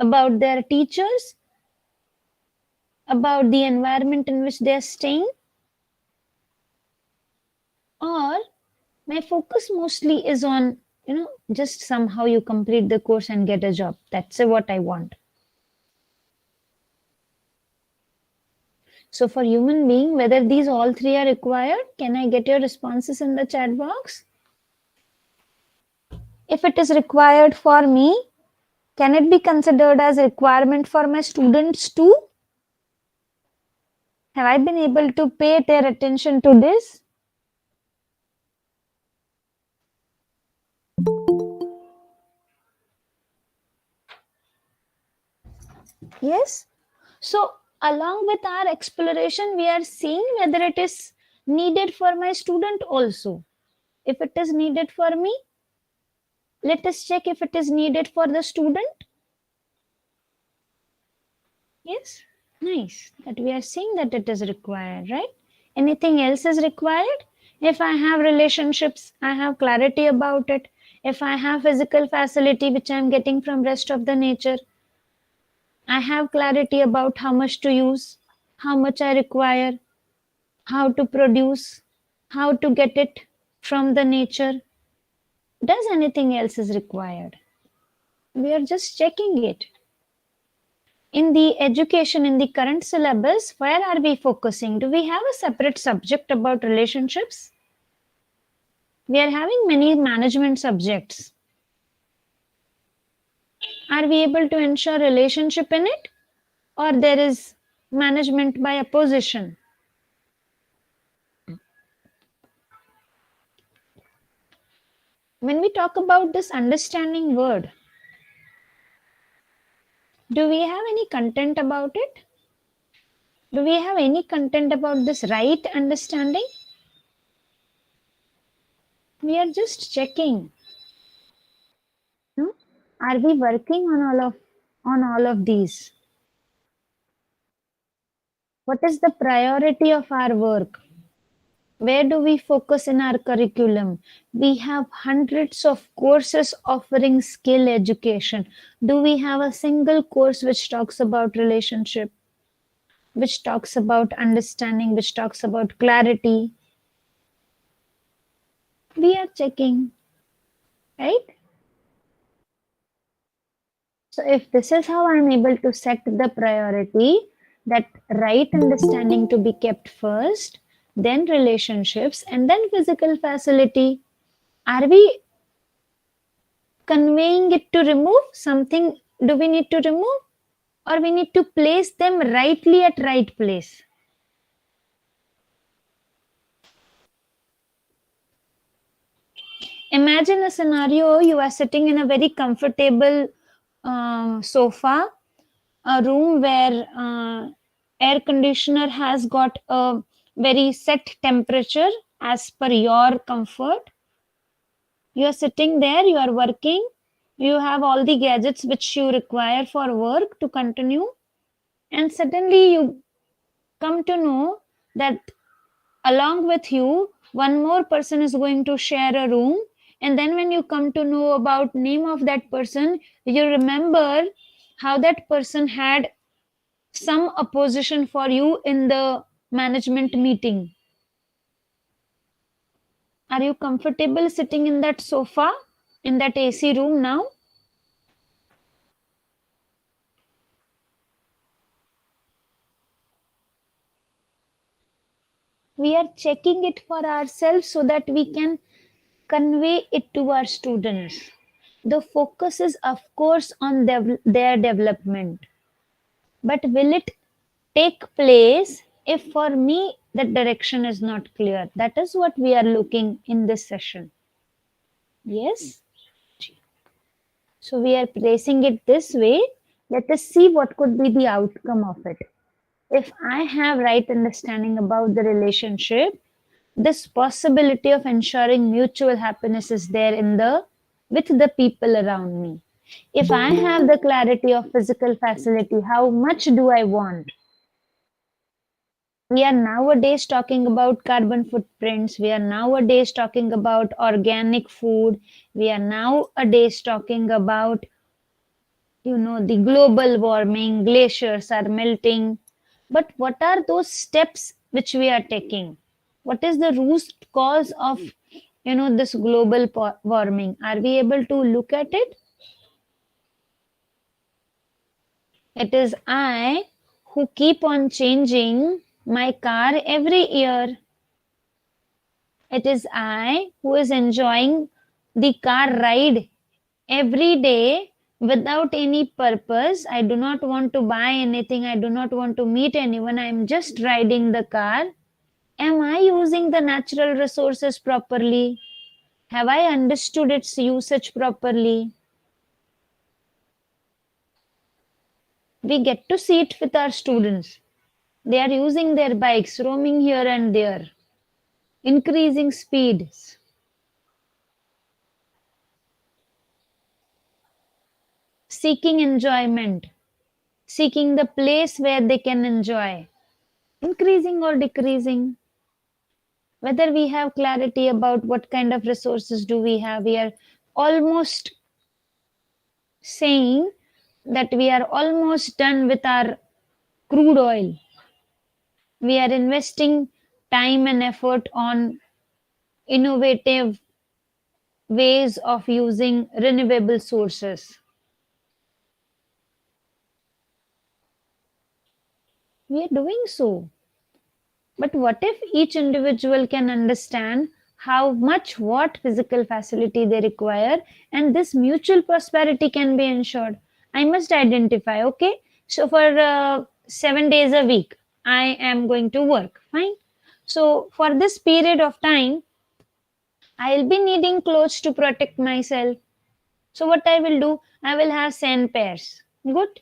about their teachers, about the environment in which they are staying? Or my focus mostly is on, just somehow you complete the course and get a job. That's what I want. So for human being, whether these all three are required, can I get your responses in the chat box? If it is required for me, can it be considered as a requirement for my students too? Have I been able to pay their attention to this? Yes. So along with our exploration, we are seeing whether it is needed for my student also. If it is needed for me, let us check if it is needed for the student. Yes, nice. That we are seeing that it is required, right? Anything else is required? If I have relationships, I have clarity about it. If I have physical facility, which I am getting from rest of the nature, I have clarity about how much to use, how much I require, how to produce, how to get it from the nature. Does anything else is required? We are just checking it. In the education, in the current syllabus, where are we focusing? Do we have a separate subject about relationships? We are having many management subjects. Are we able to ensure relationship in it? Or there is management by opposition? When we talk about this understanding word, do we have any content about it? Do we have any content about this right understanding? We are just checking. No? Are we working on all of these? What is the priority of our work? Where do we focus in our curriculum? We have hundreds of courses offering skill education. Do we have a single course which talks about relationship, which talks about understanding, which talks about clarity? We are checking, right? So if this is how I'm able to set the priority, that right understanding to be kept first, then relationships, and then physical facility, are we conveying it to remove something? Do we need to remove, or we need to place them rightly at right place? Imagine a scenario: you are sitting in a very comfortable sofa, a room where air conditioner has got a very set temperature as per your comfort. You are sitting there, you are working, you have all the gadgets which you require for work to continue, and suddenly you come to know that along with you one more person is going to share a room, and then when you come to know about name of that person, you remember how that person had some opposition for you in the management meeting. Are you comfortable sitting in that sofa, in that AC room now? We are checking it for ourselves so that we can convey it to our students. The focus is, of course, on their development. But will it take place if for me that direction is not clear? That is what we are looking in this session. Yes? So we are placing it this way. Let us see what could be the outcome of it. If I have right understanding about the relationship, this possibility of ensuring mutual happiness is there with the people around me. If I have the clarity of physical facility, how much do I want? We are nowadays talking about carbon footprints. We are nowadays talking about organic food. We are nowadays talking about, the global warming, glaciers are melting. But what are those steps which we are taking? What is the root cause of, this global warming? Are we able to look at it? It is I who keep on changing my car every year. It is I who is enjoying the car ride every day without any purpose. I do not want to buy anything. I do not want to meet anyone. I am just riding the car. Am I using the natural resources properly? Have I understood its usage properly? We get to see it with our students. They are using their bikes, roaming here and there, increasing speeds, seeking enjoyment, seeking the place where they can enjoy, increasing or decreasing. Whether we have clarity about what kind of resources do we have, we are almost saying that we are almost done with our crude oil. We are investing time and effort on innovative ways of using renewable sources. We are doing so. But what if each individual can understand how much what physical facility they require, and this mutual prosperity can be ensured? I must identify, okay? So for 7 days a week, I am going to work, fine. So for this period of time, I'll be needing clothes to protect myself. So what I will do, I will have 10 pairs. Good.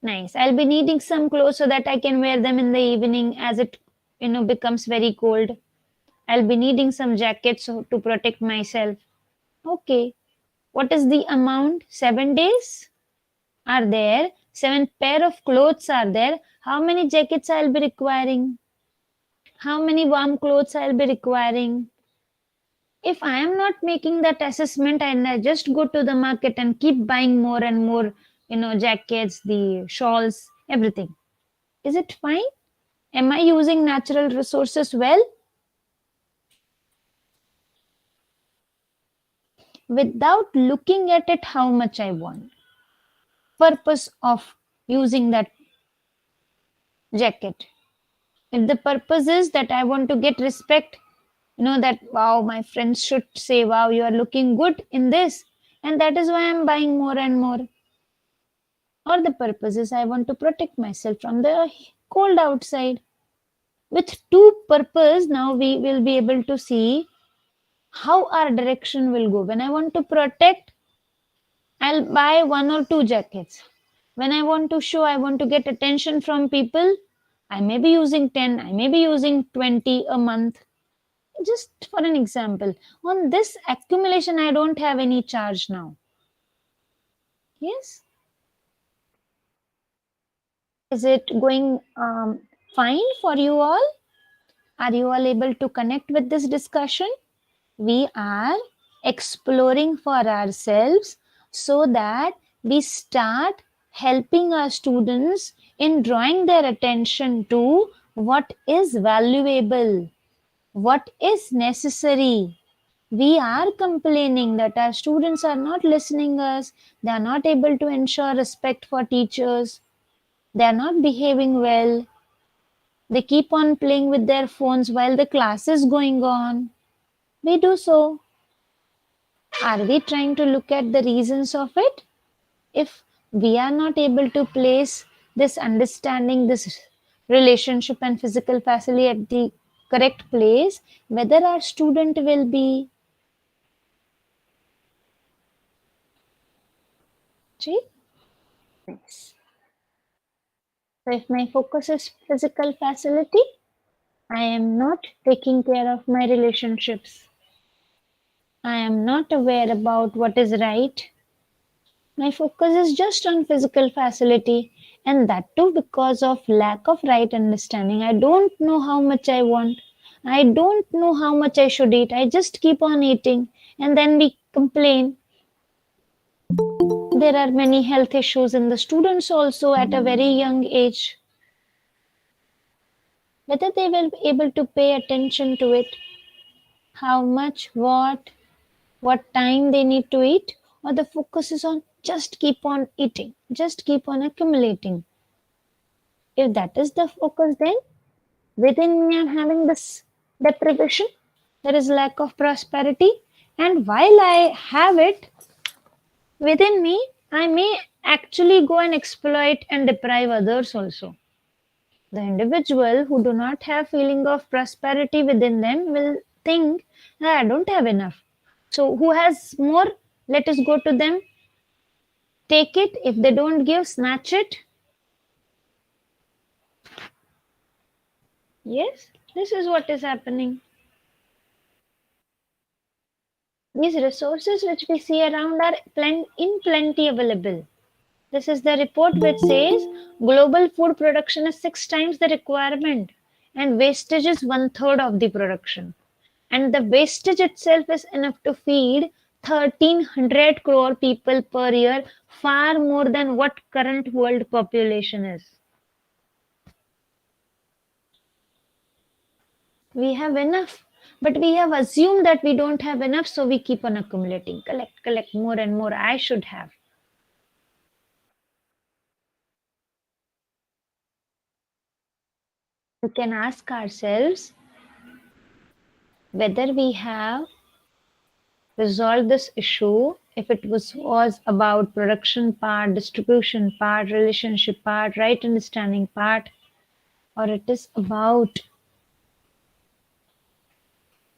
Nice. I'll be needing some clothes so that I can wear them in the evening as it, becomes very cold. I'll be needing some jackets to protect myself. Okay. What is the amount? 7 days are there. 7 pair of clothes are there. How many jackets I'll be requiring? How many warm clothes I'll be requiring? If I am not making that assessment and I just go to the market and keep buying more and more, jackets, the shawls, everything, is it fine? Am I using natural resources well? Without looking at it, how much I want. Purpose of using that jacket. If the purpose is that I want to get respect, that wow, my friends should say, wow, you are looking good in this, and that is why I'm buying more and more. Or the purpose is I want to protect myself from the cold outside. With two purpose, now we will be able to see how our direction will go. When I want to protect, I'll buy 1 or 2 jackets. When I want to show, I want to get attention from people, I may be using 10, I may be using 20 a month. Just for an example, on this accumulation, I don't have any charge now. Yes. Is it going fine for you all? Are you all able to connect with this discussion? We are exploring for ourselves so that we start helping our students in drawing their attention to what is valuable, what is necessary. We are complaining that our students are not listening us, they are not able to ensure respect for teachers, they are not behaving well, they keep on playing with their phones while the class is going on. We do so. Are we trying to look at the reasons of it? If we are not able to place this understanding, this relationship and physical facility at the correct place, whether our student will be. See? Nice. So if my focus is physical facility, I am not taking care of my relationships. I am not aware about what is right. My focus is just on physical facility. And that too because of lack of right understanding. I don't know how much I want. I don't know how much I should eat. I just keep on eating. And then we complain. There are many health issues in the students also at a very young age. Whether they will be able to pay attention to it, how much, what time they need to eat, or the focus is on just keep on eating, just keep on accumulating. If that is the focus, then within me I'm having this deprivation, there is lack of prosperity, and while I have it within me, I may actually go and exploit and deprive others also. The individual who do not have feeling of prosperity within them will think, "Ah, I don't have enough. So who has more? Let us go to them, take it. If they don't give, snatch it." Yes, this is what is happening. These resources which we see around are in plenty available. This is the report which says global food production is 6 times the requirement and wastage is one-third of the production. And the wastage itself is enough to feed 1,300 crore people per year, far more than what current world population is. We have enough, but we have assumed that we don't have enough, so we keep on accumulating, collect more and more. I should have. We can ask ourselves whether we have resolved this issue if it was about production part, distribution part, relationship part, right understanding part, or it is about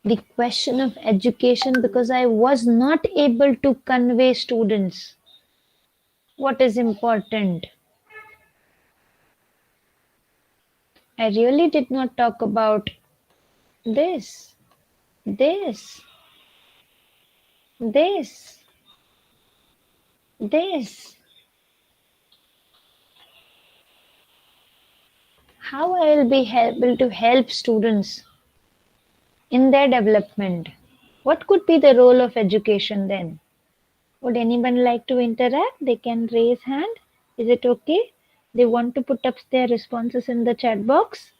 the question of education because I was not able to convey students what is important. I really did not talk about this, this, this, this. How I will be able to help students in their development. What could be the role of education then? Would anyone like to interact? They can raise hand. Is it okay? They want to put up their responses in the chat box.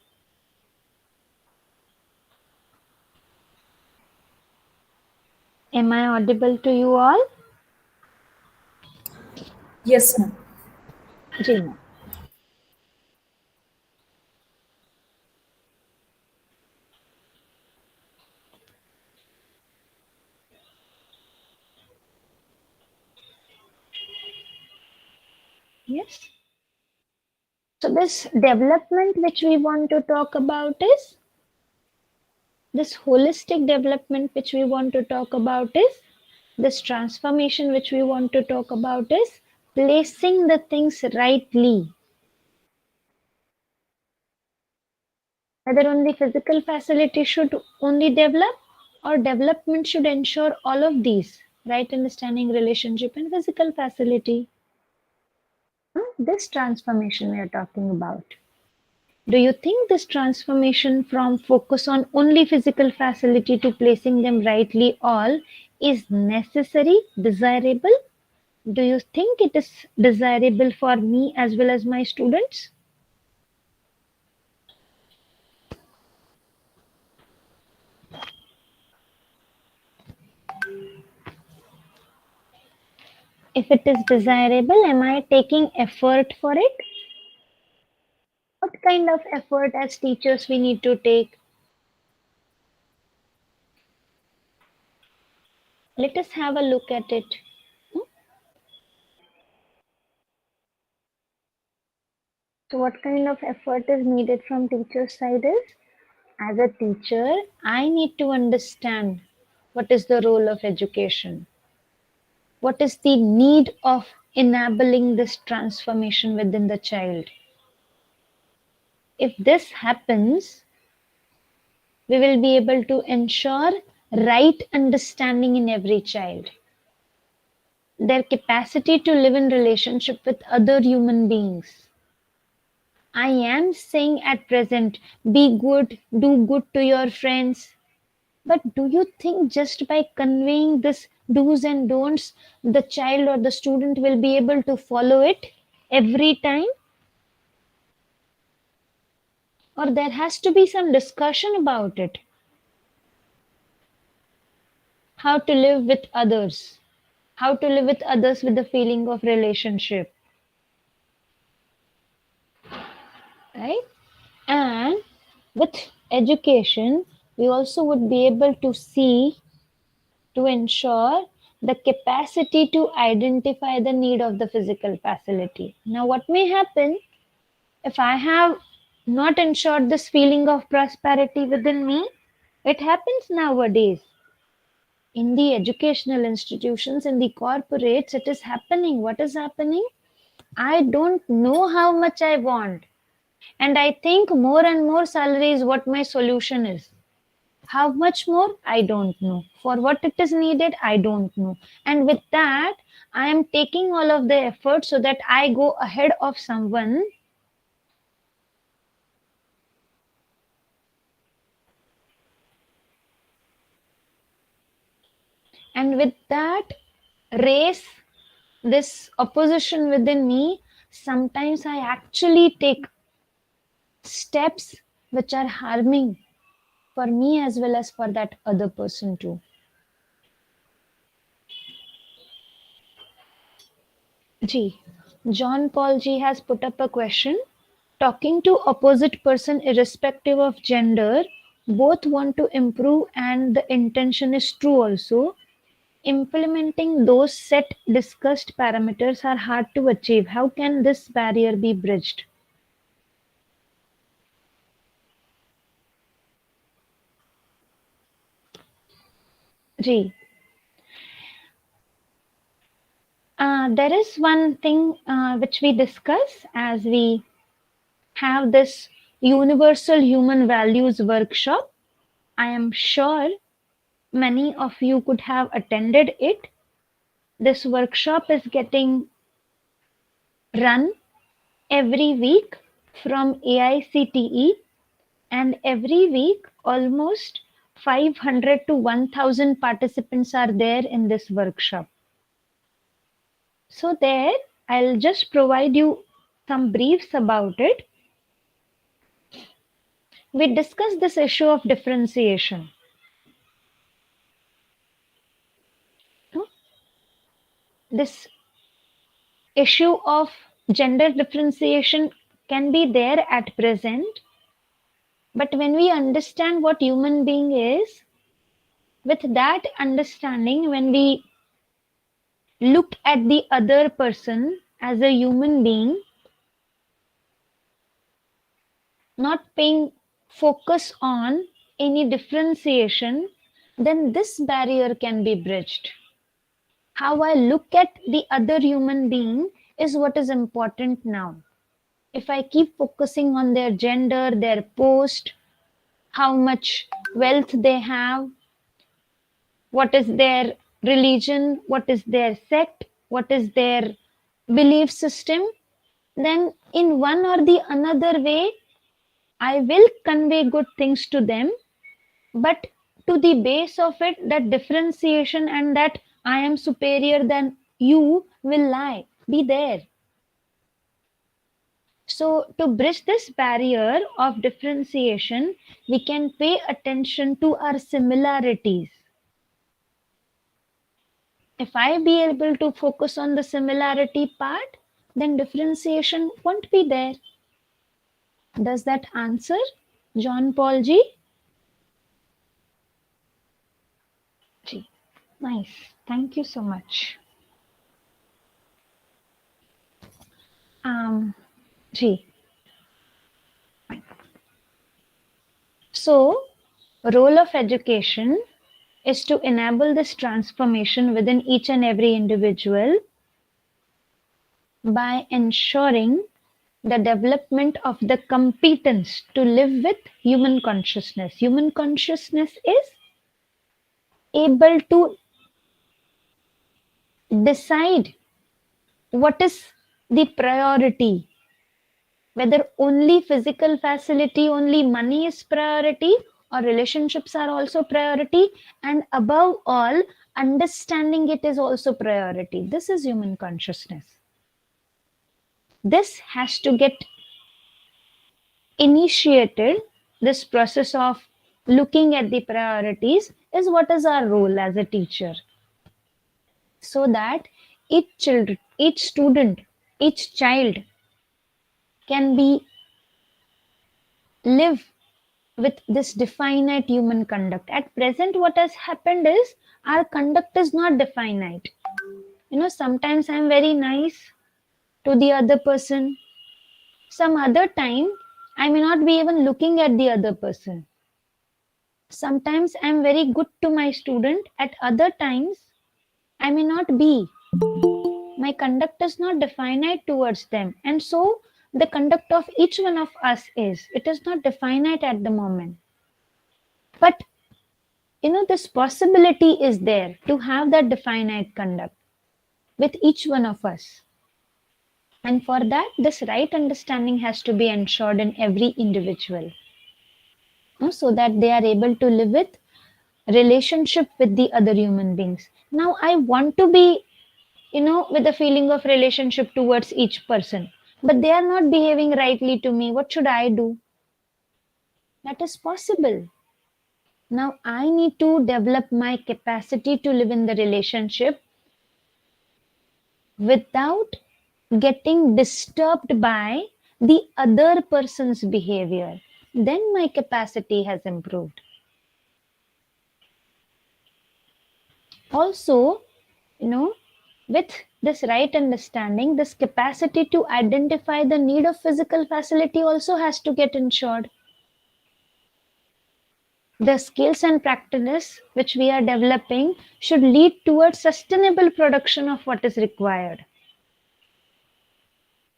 Am I audible to you all? Yes, ma'am. Ji ma'am. Yes. So this development which we want to talk about is this holistic development which we want to talk about is this transformation which we want to talk about is placing the things rightly. Whether only physical facility should only develop or development should ensure all of these, right understanding, relationship and physical facility. This transformation we are talking about. Do you think this transformation from focus on only physical facility to placing them rightly all is necessary, desirable? Do you think it is desirable for me as well as my students? If it is desirable, am I taking effort for it? What kind of effort as teachers we need to take? Let us have a look at it. So what kind of effort is needed from teacher's side is, as a teacher, I need to understand what is the role of education. What is the need of enabling this transformation within the child? If this happens, we will be able to ensure right understanding in every child, their capacity to live in relationship with other human beings, I am saying at present, be good, do good to your friends. But do you think just by conveying this do's and don'ts, the child or the student will be able to follow it every time? Or there has to be some discussion about it. How to live with others. How to live with others with the feeling of relationship. Right? And with education, we also would be able to see to ensure the capacity to identify the need of the physical facility. Now, what may happen if I have not ensured this feeling of prosperity within me? It happens nowadays in the educational institutions, in the corporates, it is happening. What is happening? I don't know how much I want. And I think more and more salary is what my solution is. How much more? I don't know. For what it is needed? I don't know. And with that, I am taking all of the effort so that I go ahead of someone. And with that, race this opposition within me, sometimes I actually take steps which are harming for me as well as for that other person too. G. John Paul G has put up a question. Talking to opposite person irrespective of gender, both want to improve and the intention is true also. Implementing those set discussed parameters are hard to achieve. How can this barrier be bridged? G. There is one thing which we discuss as we have this universal human values workshop. I am sure many of you could have attended it. This workshop is getting run every week from AICTE, and every week almost 500 to 1000 participants are there in this workshop. So there I'll just provide you some briefs about it. We discussed this issue of differentiation. This issue of gender differentiation can be there at present, but when we understand what human being is, with that understanding, when we look at the other person as a human being, not paying focus on any differentiation, then this barrier can be bridged. How I look at the other human being is what is important now. If I keep focusing on their gender, their post, how much wealth they have, what is their religion, what is their sect, what is their belief system, then in one or the another way, I will convey good things to them, but to the base of it, that differentiation and that I am superior than you will lie, be there. So, to bridge this barrier of differentiation, we can pay attention to our similarities. If I be able to focus on the similarity part, then differentiation won't be there. Does that answer, John Paul G? G. Nice. Thank you so much. G. So, role of education is to enable this transformation within each and every individual by ensuring the development of the competence to live with human consciousness. Human consciousness is able to decide what is the priority, Whether only physical facility, only money is priority, or relationships are also priority, and above all, understanding it is also priority. This is human consciousness. This has to get initiated. This process of looking at the priorities is what is our role as a teacher, so that each student, each child can be live with this definite human conduct. At present, what has happened is our conduct is not definite. Sometimes I'm very nice to the other person. Some other time, I may not be even looking at the other person. Sometimes I'm very good to my student. At other times, I may not be. My conduct is not definite towards them. And so the conduct of each one of us is. It is not definite at the moment. But this possibility is there to have that definite conduct with each one of us. And for that, this right understanding has to be ensured in every individual, so that they are able to live with relationship with the other human beings. Now, I want to be, with a feeling of relationship towards each person, but they are not behaving rightly to me. What should I do? That is possible. Now, I need to develop my capacity to live in the relationship without getting disturbed by the other person's behavior. Then my capacity has improved. Also, with this right understanding, this capacity to identify the need of physical facility also has to get ensured. The skills and practice which we are developing should lead towards sustainable production of what is required.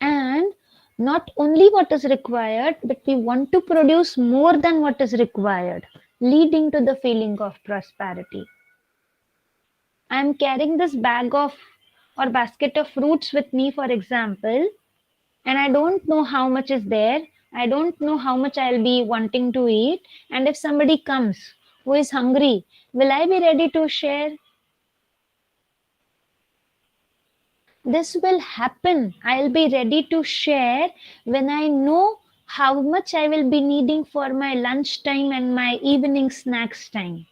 And not only what is required, but we want to produce more than what is required, leading to the feeling of prosperity. I am carrying this bag of or basket of fruits with me, for example, and I don't know how much is there. I don't know how much I'll be wanting to eat. And if somebody comes who is hungry, will I be ready to share? This will happen. I'll be ready to share when I know how much I will be needing for my lunch time and my evening snacks time.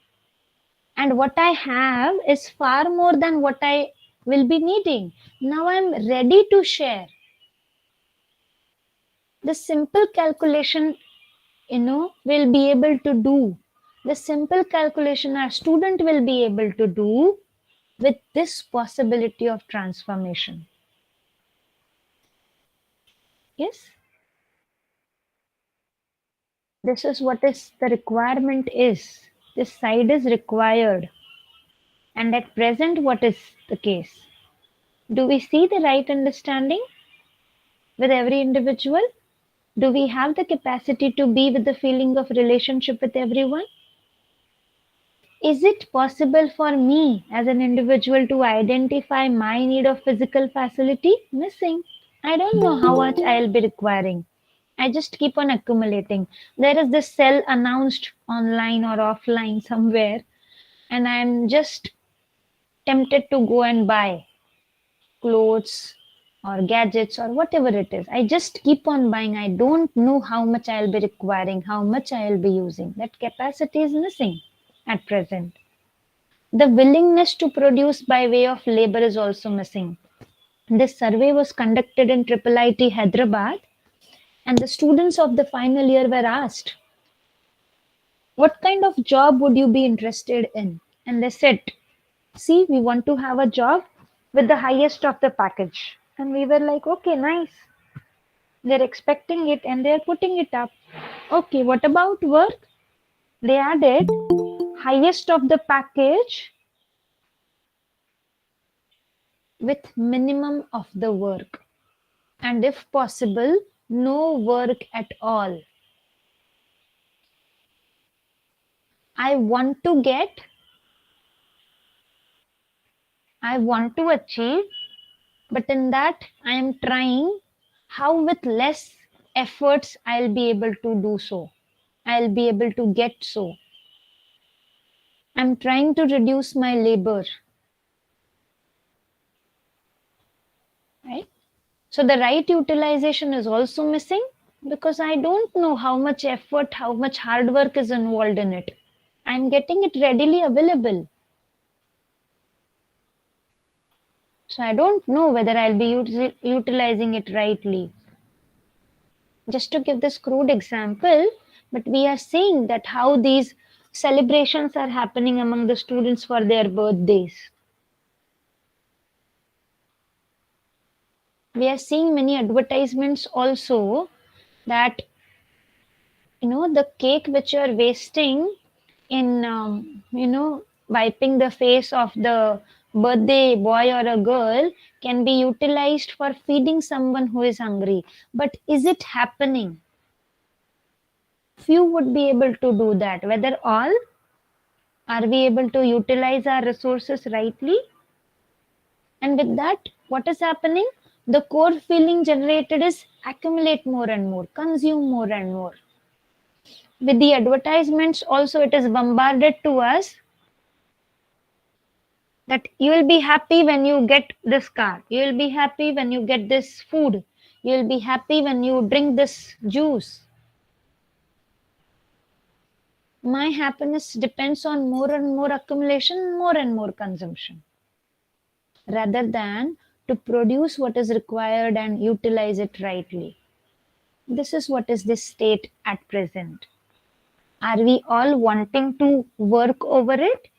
And what I have is far more than what I will be needing. Now I'm ready to share. The simple calculation, will be able to do. The simple calculation our student will be able to do with this possibility of transformation. Yes? This is what is the requirement is. This side is required. And at present, what is the case? Do we see the right understanding with every individual? Do we have the capacity to be with the feeling of relationship with everyone? Is it possible for me as an individual to identify my need of physical facility? Missing. I don't know how much I'll be requiring. I just keep on accumulating. There is this sale announced online or offline somewhere, and I'm just tempted to go and buy clothes or gadgets or whatever it is. I just keep on buying. I don't know how much I'll be requiring, how much I'll be using. That capacity is missing at present. The willingness to produce by way of labor is also missing. This survey was conducted in IIIT Hyderabad, and the students of the final year were asked, what kind of job would you be interested in? And they said, see, we want to have a job with the highest of the package. And we were like, okay, nice. They're expecting it and they're putting it up. Okay, what about work? They added highest of the package with minimum of the work. And if possible, no work at all. I want to get, I want to achieve, but in that I am trying how with less efforts I'll be able to do so. I'll be able to get so. I'm trying to reduce my labor, right? So the right utilization is also missing because I don't know how much effort, how much hard work is involved in it. I'm getting it readily available. So I don't know whether I'll be utilizing it rightly. Just to give this crude example, but we are seeing that how these celebrations are happening among the students for their birthdays. We are seeing many advertisements also that the cake which you are wasting in wiping the face of the birthday boy or a girl can be utilized for feeding someone who is hungry. But is it happening? Few would be able to do that. Whether all, are we able to utilize our resources rightly? And with that, what is happening? The core feeling generated is accumulate more and more, consume more and more. With the advertisements also, it is bombarded to us that you will be happy when you get this car, you will be happy when you get this food, you will be happy when you drink this juice. My happiness depends on more and more accumulation, more and more consumption, rather than to produce what is required and utilize it rightly. This is what is the state at present. Are we all wanting to work over it?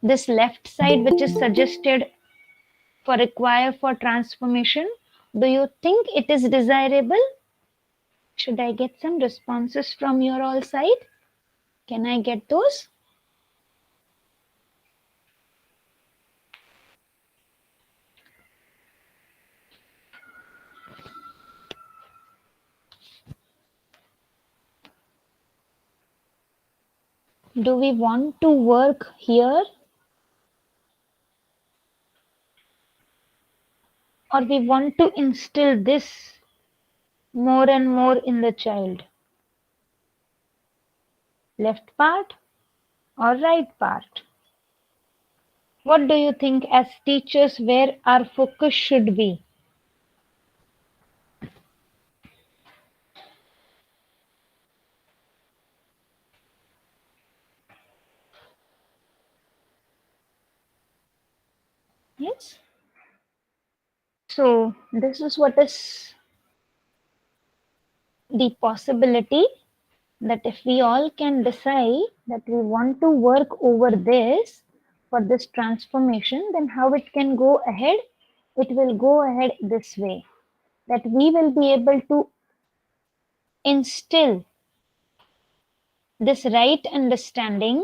This left side, which is suggested for require for transformation, do you think it is desirable? Should I get some responses from your all side? Can I get those? Do we want to work here, or we want to instill this more and more in the child? Left part or right part? What do you think as teachers where our focus should be? Yes. So this is what is the possibility, that if we all can decide that we want to work over this for this transformation, then how it can go ahead? It will go ahead this way, that we will be able to instill this right understanding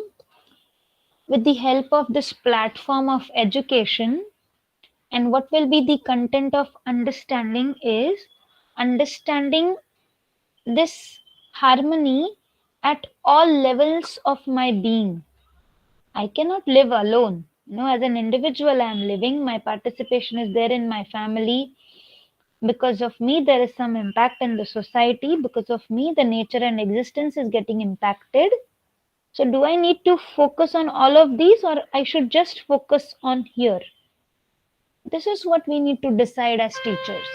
with the help of this platform of education. And what will be the content of understanding is understanding this harmony at all levels of my being. I cannot live alone. As an individual, I am living. My participation is there in my family. Because of me, there is some impact in the society. Because of me, the nature and existence is getting impacted. So, do I need to focus on all of these, or I should just focus on here? This is what we need to decide as teachers.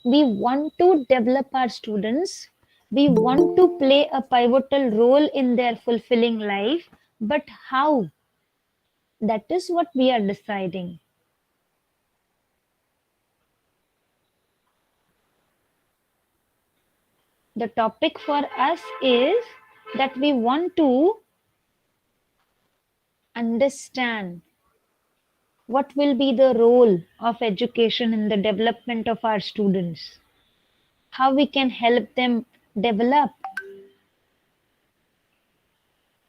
We want to develop our students. We want to play a pivotal role in their fulfilling life. But how? That is what we are deciding. The topic for us is that we want to understand what will be the role of education in the development of our students, how we can help them develop,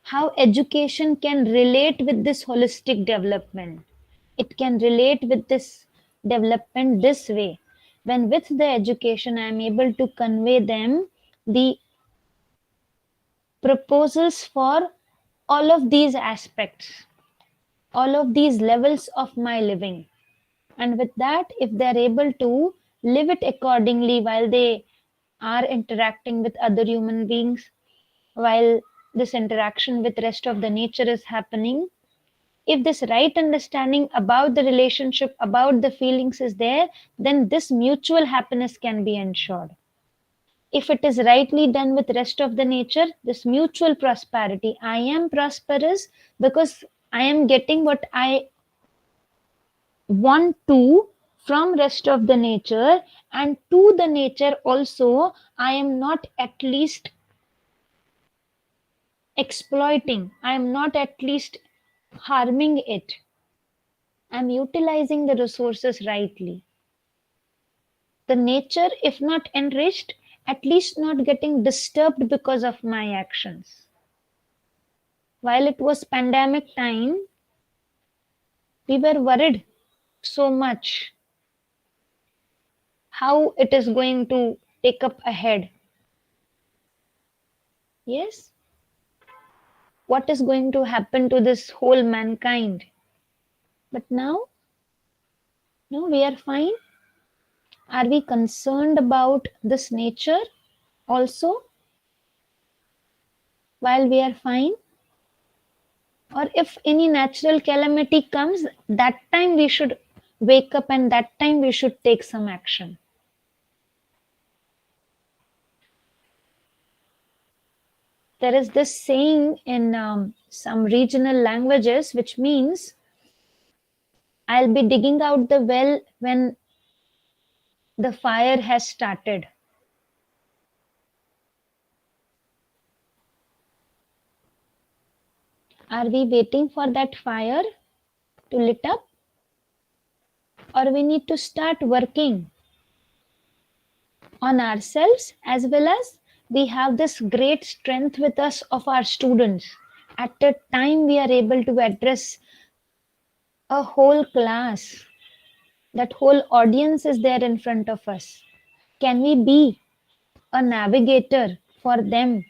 how education can relate with this holistic development. It can relate with this development this way. When with the education I am able to convey them the proposals for all of these aspects, all of these levels of my living. And with that, if they're able to live it accordingly while they are interacting with other human beings, while this interaction with rest of the nature is happening. If this right understanding about the relationship, about the feelings is there, then this mutual happiness can be ensured. If it is rightly done with rest of the nature, this mutual prosperity, I am prosperous because I am getting what I want to from rest of the nature, and to the nature also I am not at least exploiting, I am not at least harming it, I'm utilizing the resources rightly. The nature, if not enriched, at least not getting disturbed because of my actions. While it was pandemic time, we were worried so much how it is going to take up ahead. Yes, what is going to happen to this whole mankind? But now, no, we are fine. Are we concerned about this nature also while we are fine? Or if any natural calamity comes, that time we should wake up and that time we should take some action. There is this saying in some regional languages which means I'll be digging out the well when the fire has started. Are we waiting for that fire to lit up, or we need to start working on ourselves, as well as we have this great strength with us of our students. At a time we are able to address a whole class, that whole audience is there in front of us. Can we be a navigator for them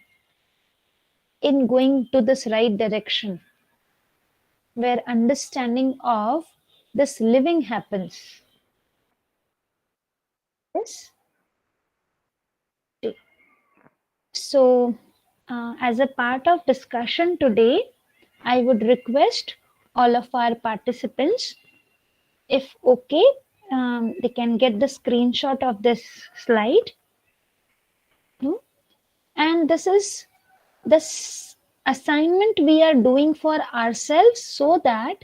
in going to this right direction, where understanding of this living happens? Yes. So, as a part of discussion today, I would request all of our participants, if okay, they can get the screenshot of this slide. No? And this is this assignment we are doing for ourselves so that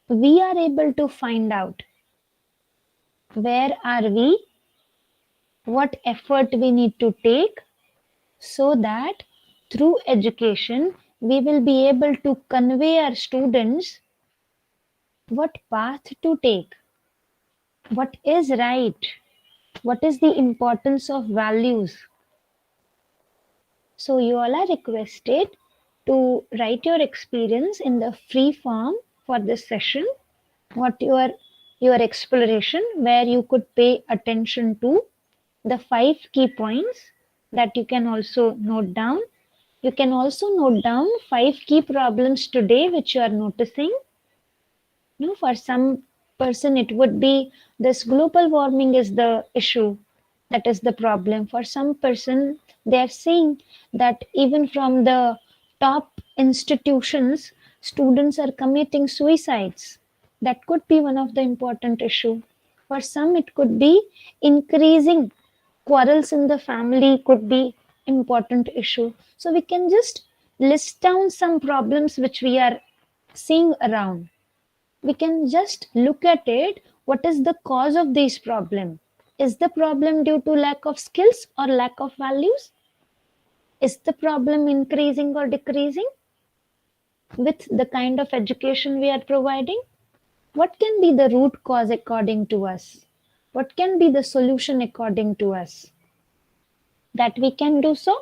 we are able to find out where are we, what effort we need to take, so that through education we will be able to convey our students what path to take, what is right, what is the importance of values. So you all are requested to write your experience in the free form for this session, what your exploration, where you could pay attention to the 5 key points that you can also note down. You can also note down 5 key problems today which you are noticing. No, for some person it would be this global warming is the issue, that is the problem. For some person they are saying that even from the top institutions students are committing suicides. That could be one of the important issue. For some it could be increasing quarrels in the family, could be important issue. So we can just list down some problems which we are seeing around. We can just look at it, what is the cause of this problem? Is the problem due to lack of skills or lack of values? Is the problem increasing or decreasing with the kind of education we are providing? What can be the root cause according to us? What can be the solution according to us? That we can do so.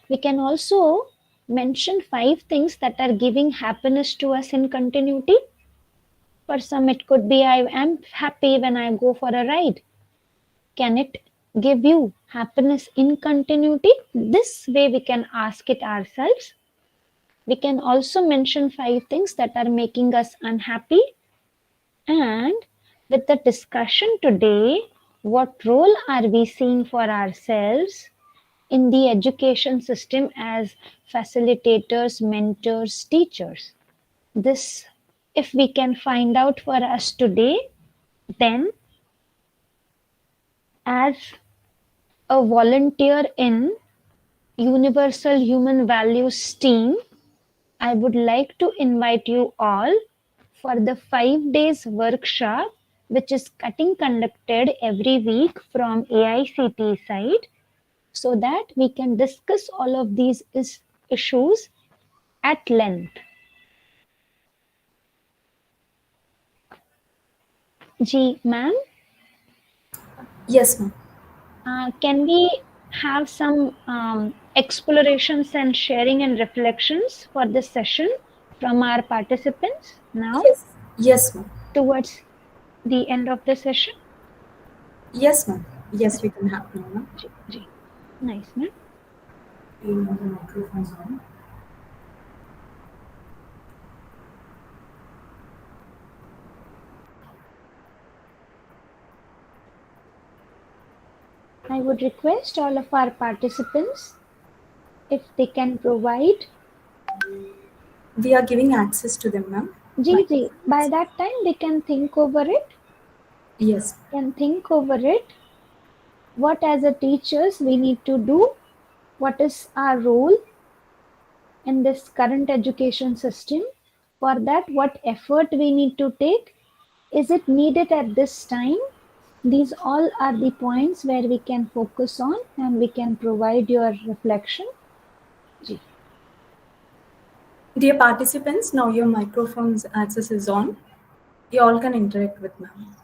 We can also mention 5 things that are giving happiness to us in continuity. For some, it could be I am happy when I go for a ride. Can it give you happiness in continuity? This way we can ask it ourselves. We can also mention 5 things that are making us unhappy. And with the discussion today, What role are we seeing for ourselves in the education system as facilitators, mentors, teachers? This, if we can find out for us today, then as a volunteer in Universal Human Values team, I would like to invite you all for the 5 days workshop, which is getting conducted every week from AICT side, so that we can discuss all of these issues at length. Ji, ma'am, Yes, ma'am. can we have some explorations and sharing and reflections for this session from our participants now Yes. Yes, ma'am. towards the end of the session? Yes, ma'am. Yes, we can have now, ma'am. Ji, ji. Nice, ma'am. The microphone's on. I would request all of our participants if they can provide. We are giving access to them, ma'am. Ji, ji. By that time, they can think over it. Yes. Can think over it. What, as a teachers, we need to do? What is our role in this current education system? For that, what effort we need to take? Is it needed at this time? These all are the points where we can focus on and we can provide your reflection. Ji. Dear participants, now your microphone's access is on. You all can interact with ma'am.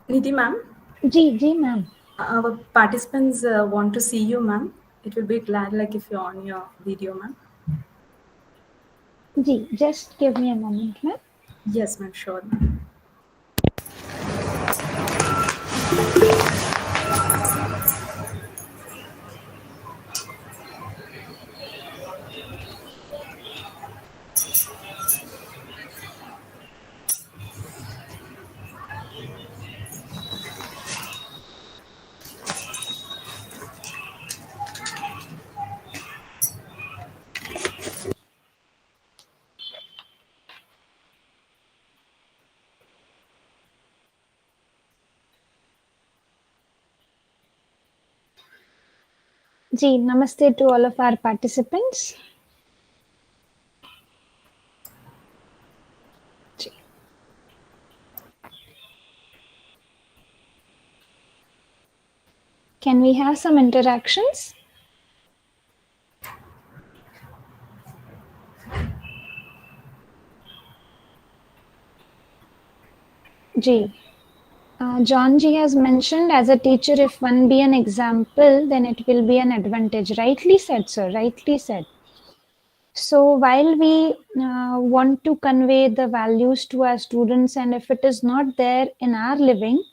Nidhi ma'am, Ji, ma'am. our participants want to see you, ma'am. It will be glad like if you're on your video, ma'am. Ji, just give me a moment, ma'am. Yes, ma'am, sure, ma'am. Ji, namaste to all of our participants. Ji. Can we have some interactions? Ji. John G has mentioned, as a teacher, if one be an example, then it will be an advantage. Rightly said, sir. Rightly said. So while we want to convey the values to our students, and if it is not there in our living,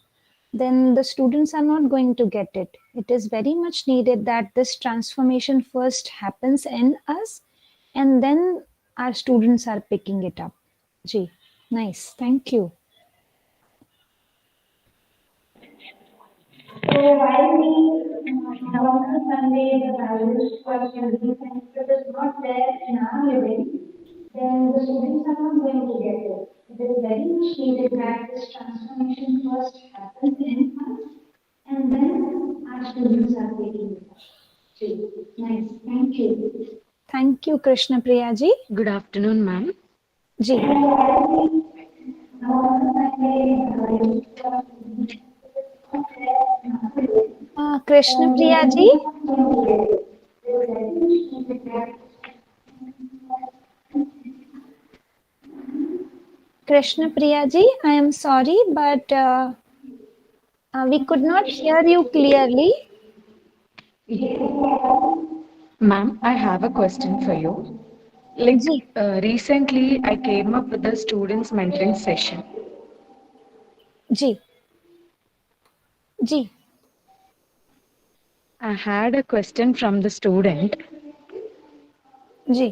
then the students are not going to get it. It is very much needed that this transformation first happens in us, and then our students are picking it up. Gee, nice. Thank you. So while we want to convey the values to our students, and if it is not there in our living, then the students are not going to get it. It is very much needed that this transformation first happens in us, and then our students are taking it up. Gee, nice. Thank you. Thank you, Krishna Priya ji. Good afternoon, ma'am. Ji. Krishna Priya ji. Krishna Priya ji, I am sorry, but we could not hear you clearly. Ma'am, I have a question for you. Like Ji, recently, I came up with a students mentoring session. ji, ji, I had a question from the student. ji.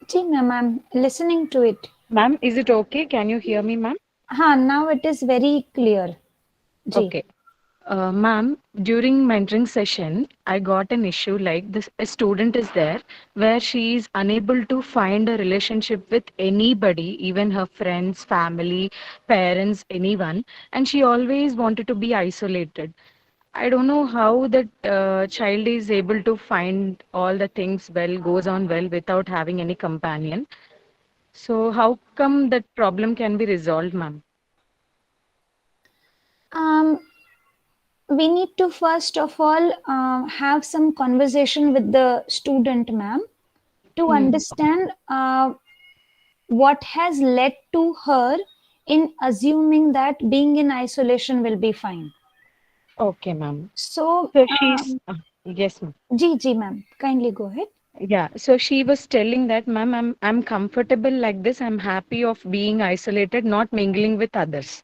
Ji, ma'am, I'm listening to it. Ma'am, is it okay? Can you hear me, ma'am? Now it is very clear. Ji, Okay. Ma'am, during mentoring session, I got an issue like this. A student is there where she is unable to find a relationship with anybody, even her friends, family, parents, anyone, and she always wanted to be isolated. I don't know how that child is able to find all the things well, goes on well without having any companion. So how come that problem can be resolved, ma'am? um, we need to first of all have some conversation with the student, ma'am, to Mm. understand what has led to her in assuming that being in isolation will be fine. Okay, ma'am. So, So she's, yes, ma'am. ji, ma'am, kindly go ahead. Yeah. So she was telling that, ma'am, I'm comfortable like this. I'm happy of being isolated, not mingling with others.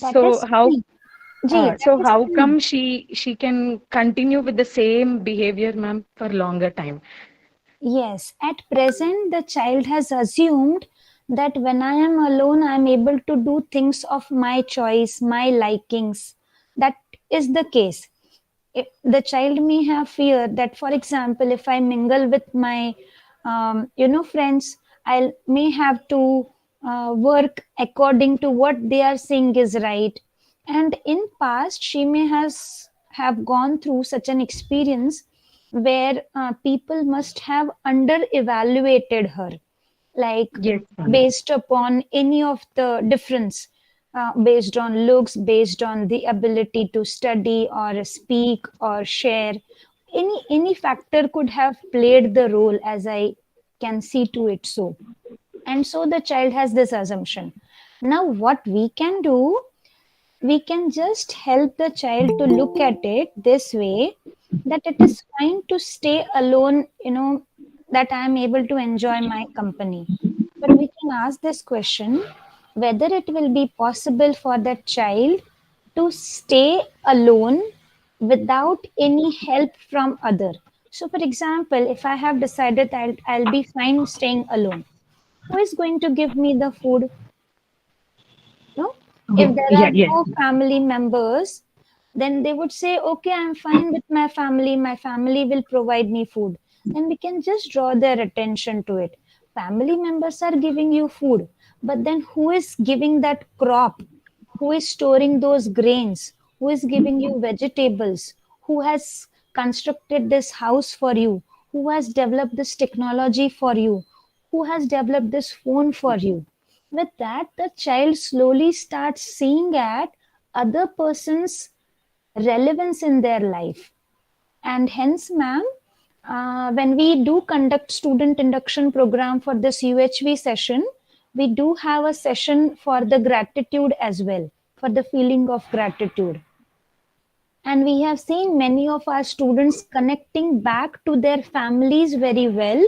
That So is how fine. Ji, that so is how fine. come she can continue with the same behavior, ma'am, for longer time? Yes, at present, the child has assumed that when I am alone, I am able to do things of my choice, my likings. That is the case. The child may have fear that, for example, if I mingle with my, friends, I may have to work according to what they are saying is right. And in past, she may has have gone through such an experience where people must have under evaluated her, like Yes, ma'am. based upon any of the difference, based on looks, based on the ability to study or speak or share. Any factor could have played the role, as I can see to it so. And so the child has this assumption. Now what we can do, we can just help the child to look at it this way, that it is fine to stay alone, that I am able to enjoy my company. But we can ask this question, whether it will be possible for that child to stay alone without any help from other. So for example, if I have decided that I'll be fine staying alone, who is going to give me the food? No, if there Yeah, are yes. no family members, then they would say, okay, I'm fine with my family will provide me food. Then we can just draw their attention to it. Family members are giving you food, but then who is giving that crop? Who is storing those grains? Who is giving you vegetables? Who has constructed this house for you? Who has developed this technology for you? Who has developed this phone for you? With that, the child slowly starts seeing at other person's relevance in their life. And hence, ma'am, when we do conduct student induction program for this UHV session, we do have a session for the gratitude as well, for the feeling of gratitude. And we have seen many of our students connecting back to their families very well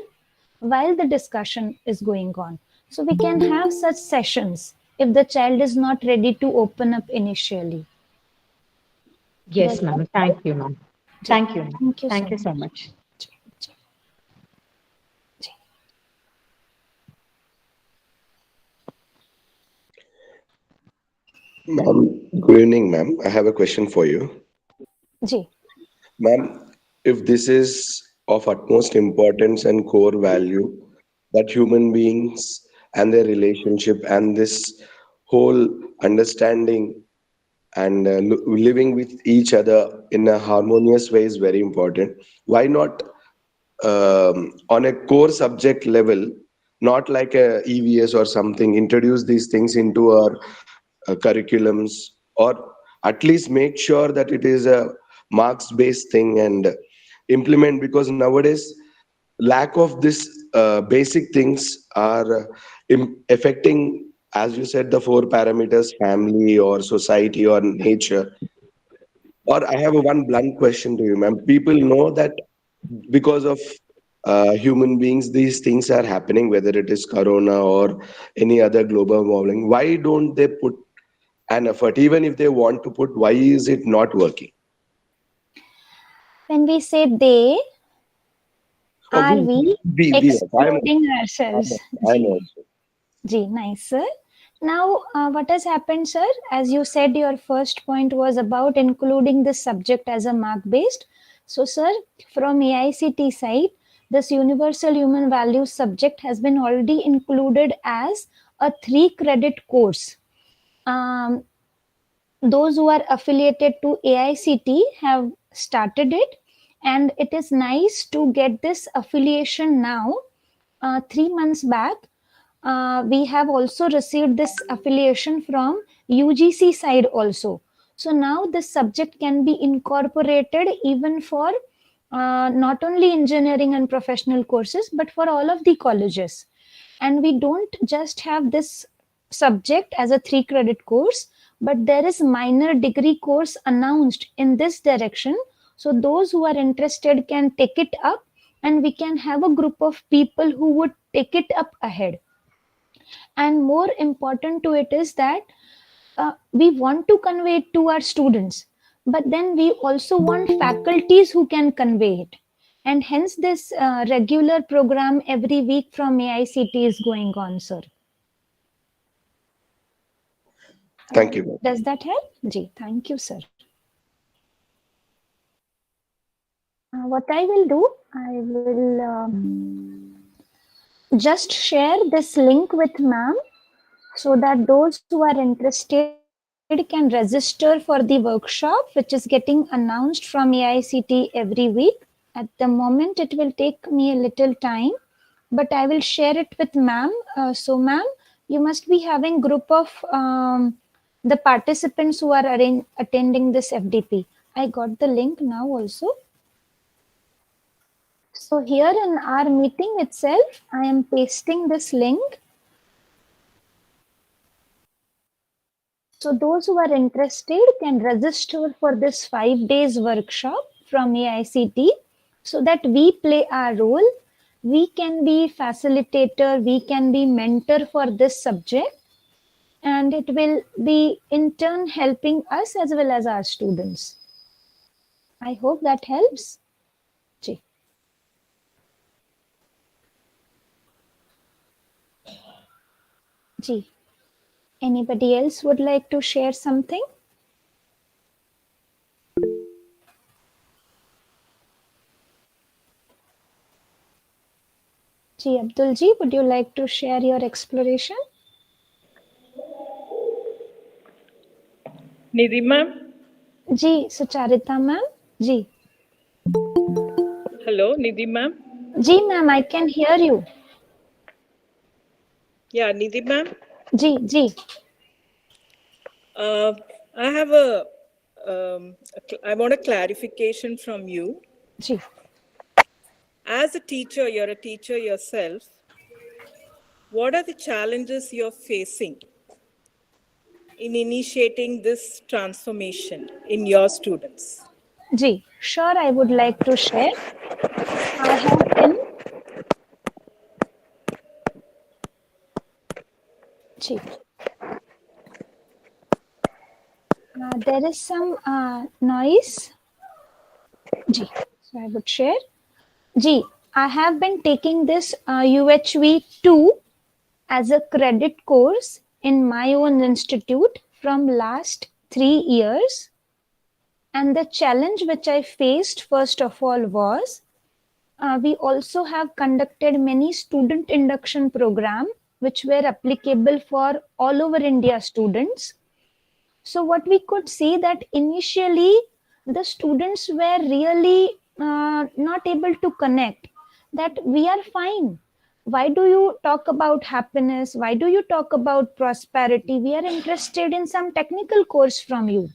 while the discussion is going on. So we can have such sessions if the child is not ready to open up initially. Does Yes, that ma'am. help? Thank you, ma'am. Ji, Thank you, ma'am. thank you so Thank you so much. much. Ji, ji, ji, Ma'am, good evening, ma'am. I have a question for you. ji. Ma'am, if this is of utmost importance and core value that human beings and their relationship and this whole understanding and living with each other in a harmonious way is very important. Why not on a core subject level, not like a EVS or something, introduce these things into our curriculums, or at least make sure that it is a marks based thing, and implement, because nowadays lack of this basic things are affecting, as you said, the four parameters: family or society or nature. Or I have a one blunt question to you, ma'am. People know that because of human beings, these things are happening, whether it is corona or any other global warming. Why don't they put an effort? Even if they want to put, why is it not working? When we say they, Oh, are we we, excluding ourselves? I'm Ji. also. Ji, nice, sir. Now, what has happened, sir? As you said, your first point was about including this subject as a mark based. So, sir, from AICT side, this universal human values subject has been already included as a 3 credit course. Um, those who are affiliated to AICT have started it, and it is nice to get this affiliation now. 3 months back, we have also received this affiliation from UGC side also. So now this subject can be incorporated even for not only engineering and professional courses, but for all of the colleges. And we don't just have this subject as a 3 credit course, but there is minor degree course announced in this direction. So those who are interested can take it up, and we can have a group of people who would take it up ahead. And more important to it is that we want to convey it to our students, but then we also want faculties who can convey it. And hence this regular program every week from AICT is going on, sir. Thank you, ma'am. Does that help? Ji, thank you, sir. What I will do, I will just share this link with ma'am, so that those who are interested can register for the workshop, which is getting announced from AICT every week. At the moment, it will take me a little time, but I will share it with ma'am. So, ma'am, you must be having group of the participants who are attending this FDP. I got the link now also. So here in our meeting itself, I am pasting this link. So those who are interested can register for this 5 days workshop from AICT, so that we play our role. We can be facilitator, we can be mentor for this subject, and it will be in turn helping us as well as our students. I hope that helps. Ji. Ji. Anybody else would like to share something? Ji, Abdul ji, would you like to share your exploration? Nidhi ma'am? Ji, Sucharita ma'am. Ji. Hello, Nidhi ma'am? Ji, ma'am, I can hear you. Yeah, Nidhi ma'am? Ji, ji. I have I want a clarification from you. Ji. As a teacher, you're a teacher yourself. What are the challenges you're facing in initiating this transformation in your students? Ji, sure, I would like to share. I have been. Ji. There is some noise. Ji, so I would share. Ji, I have been taking this UHV 2 as a credit course in my own institute from last 3 years. And the challenge which I faced first of all was we also have conducted many student induction program which were applicable for all over India students. So what we could see that initially the students were really not able to connect that we are fine. Why do you talk about happiness? Why do you talk about prosperity? We are interested in some technical course from you.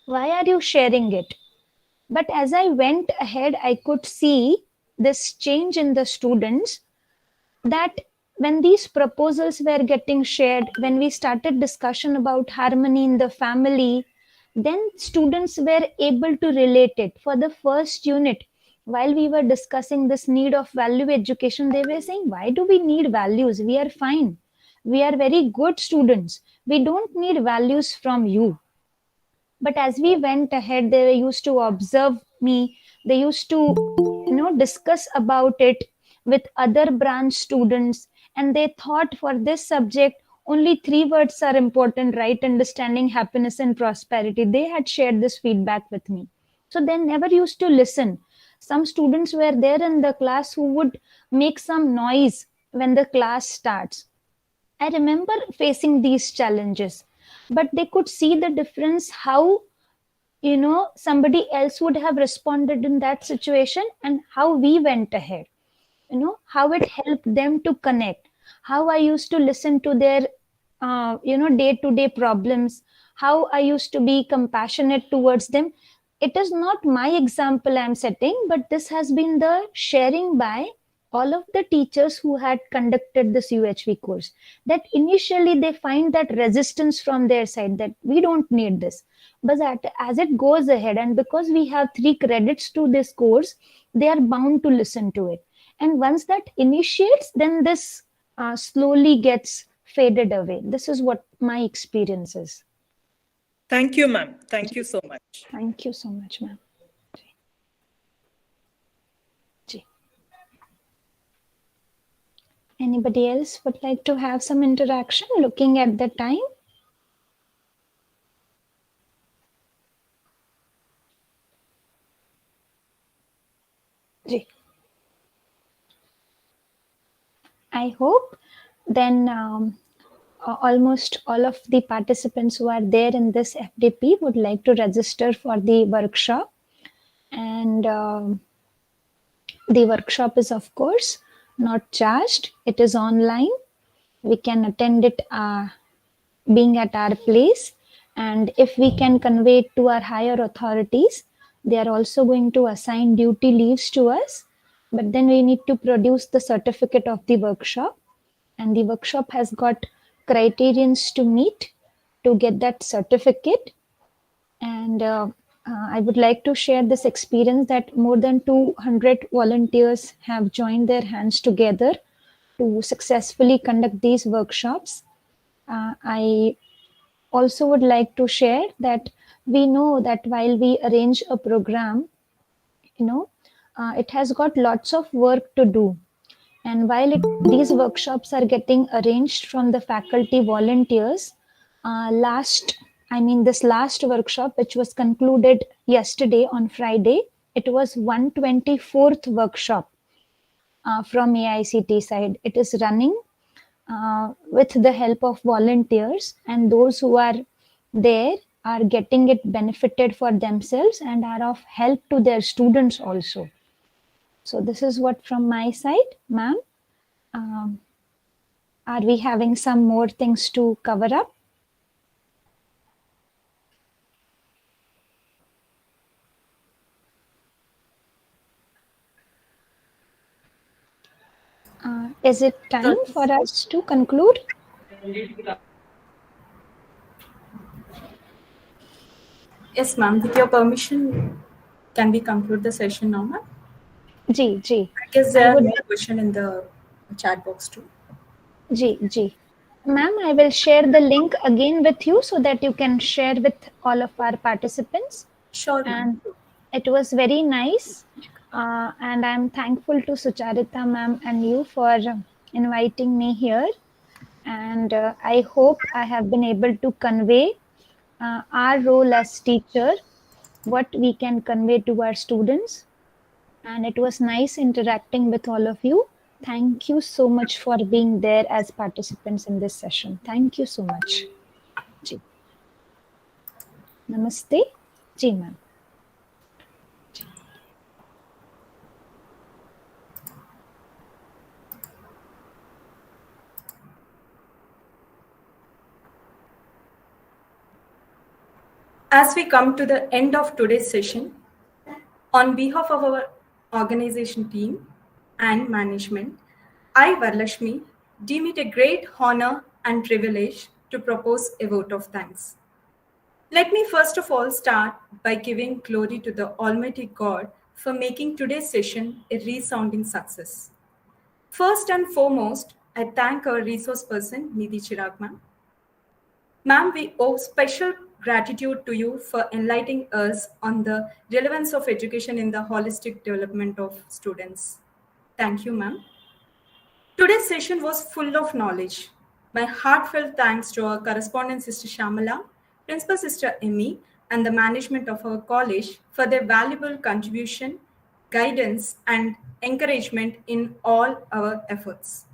Why are you sharing it? But as I went ahead, I could see this change in the students, that when these proposals were getting shared, when we started discussion about harmony in the family, then students were able to relate it. For the first unit, while we were discussing this need of value education, they were saying, why do we need values? We are fine. We are very good students. We don't need values from you. But as we went ahead, they used to observe me. They used to, discuss about it with other branch students, and they thought for this subject only three words are important: right understanding, happiness, and prosperity. They had shared this feedback with me. So they never used to listen. Some students were there in the class who would make some noise when the class starts. I remember facing these challenges, but they could see the difference, how somebody else would have responded in that situation, and how we went ahead, how it helped them to connect, how I used to listen to their day to day problems, how I used to be compassionate towards them. It is not my example I'm setting, but this has been the sharing by all of the teachers who had conducted this UHV course, that initially they find that resistance from their side, that we don't need this. But as it goes ahead, and because we have 3 credits to this course, they are bound to listen to it. And once that initiates, then this slowly gets faded away. This is what my experience is. Thank you, ma'am. Thank you so much. Thank you so much, ma'am. Anybody else would like to have some interaction looking at the time? I hope then almost all of the participants who are there in this FDP would like to register for the workshop. And the workshop is, of course, not charged. It is online. We can attend it being at our place. And if we can convey it to our higher authorities, they are also going to assign duty leaves to us. But then we need to produce the certificate of the workshop. And the workshop has got criterions to meet to get that certificate. And I would like to share this experience that more than 200 volunteers have joined their hands together to successfully conduct these workshops. I also would like to share that we know that while we arrange a program, it has got lots of work to do. And while these workshops are getting arranged from the faculty volunteers, this last workshop, which was concluded yesterday on Friday, it was 124th workshop from AICT side. It is running with the help of volunteers, and those who are there are getting it benefited for themselves and are of help to their students also. So this is what from my side, ma'am. Are we having some more things to cover up? Is it time for us to conclude? Yes, ma'am. With your permission, can we conclude the session now, ma'am? Ji. I guess there are more questions in the chat box too. Ji. Ma'am, I will share the link again with you so that you can share with all of our participants. Sure. And it was very nice. And I'm thankful to Sucharita ma'am and you for inviting me here. And I hope I have been able to convey our role as teacher, what we can convey to our students. And it was nice interacting with all of you. Thank you so much for being there as participants in this session. Thank you so much. Ji. Namaste. Ji, ma'am. As we come to the end of today's session, On behalf of our organization team and management, I, Varlashmi, deem it a great honor and privilege to propose a vote of thanks. Let me first of all start by giving glory to the Almighty God for making today's session a resounding success. First and foremost, I thank our resource person, Nidhi Chirag ma'am. Ma'am, we owe special gratitude to you for enlightening us on the relevance of education in the holistic development of students. Thank you, ma'am. Today's session was full of knowledge. My heartfelt thanks to our correspondent sister Shamala, principal sister Emmy, and the management of our college for their valuable contribution, guidance, and encouragement in all our efforts.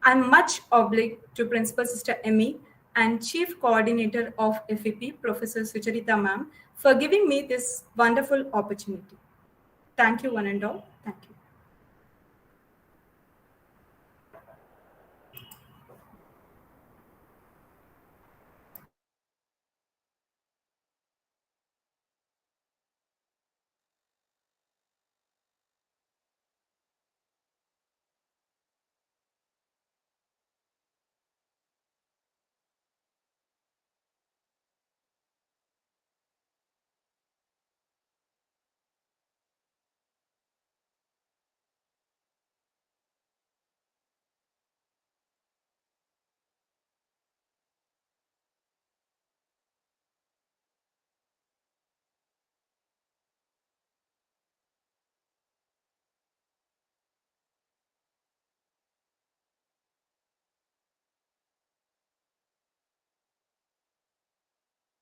I'm much obliged to Principal Sister Emmy and Chief Coordinator of FEP, Professor Sucharita Ma'am, for giving me this wonderful opportunity. Thank you, one and all. Thank you.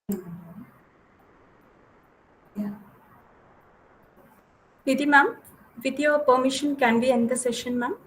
Yeah. Nidhi ma'am, with your permission, can we end the session, ma'am?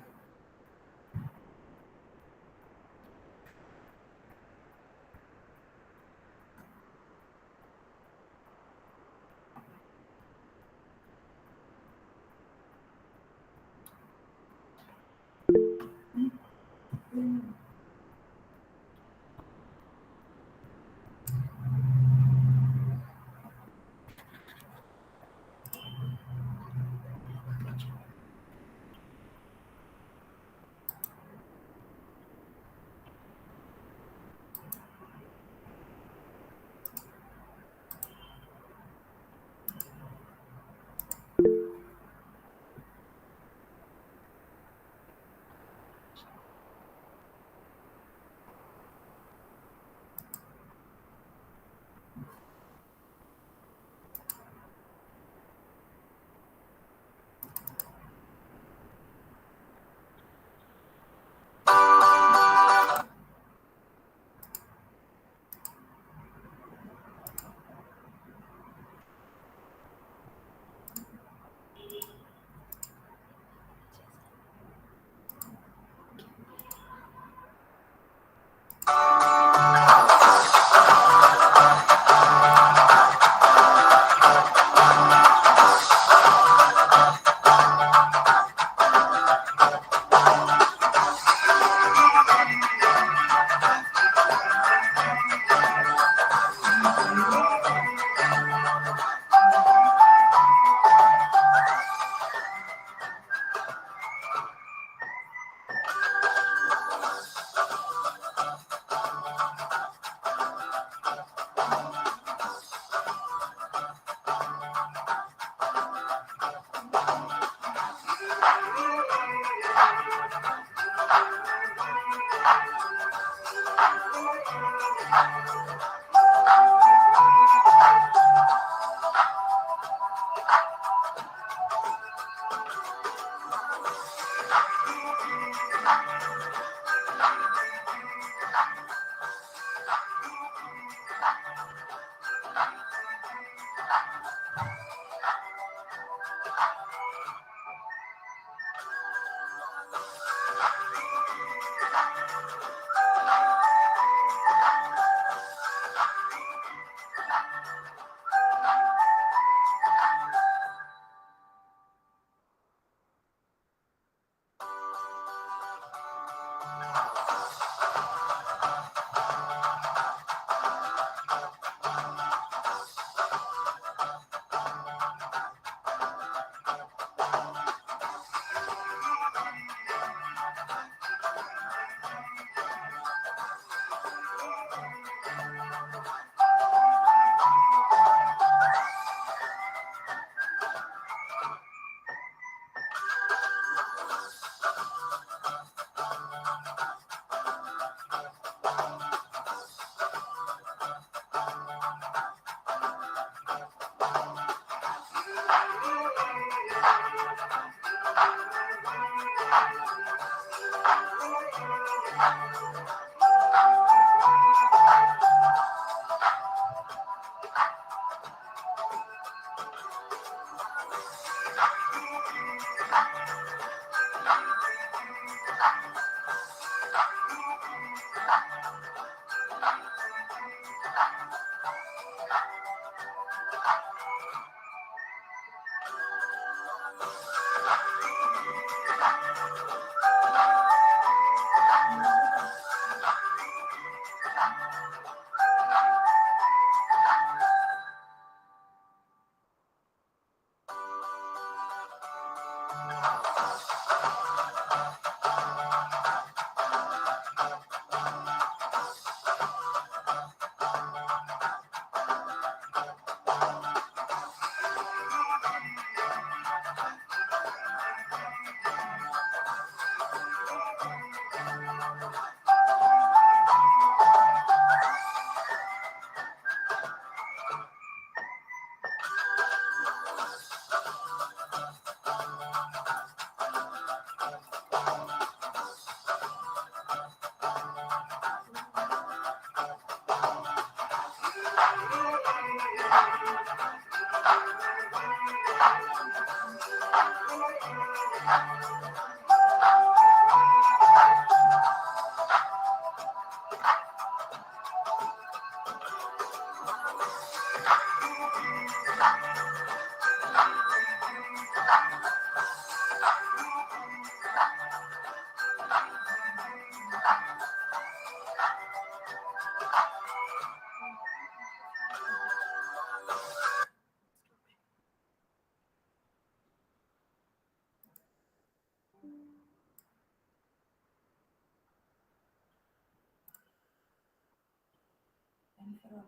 And for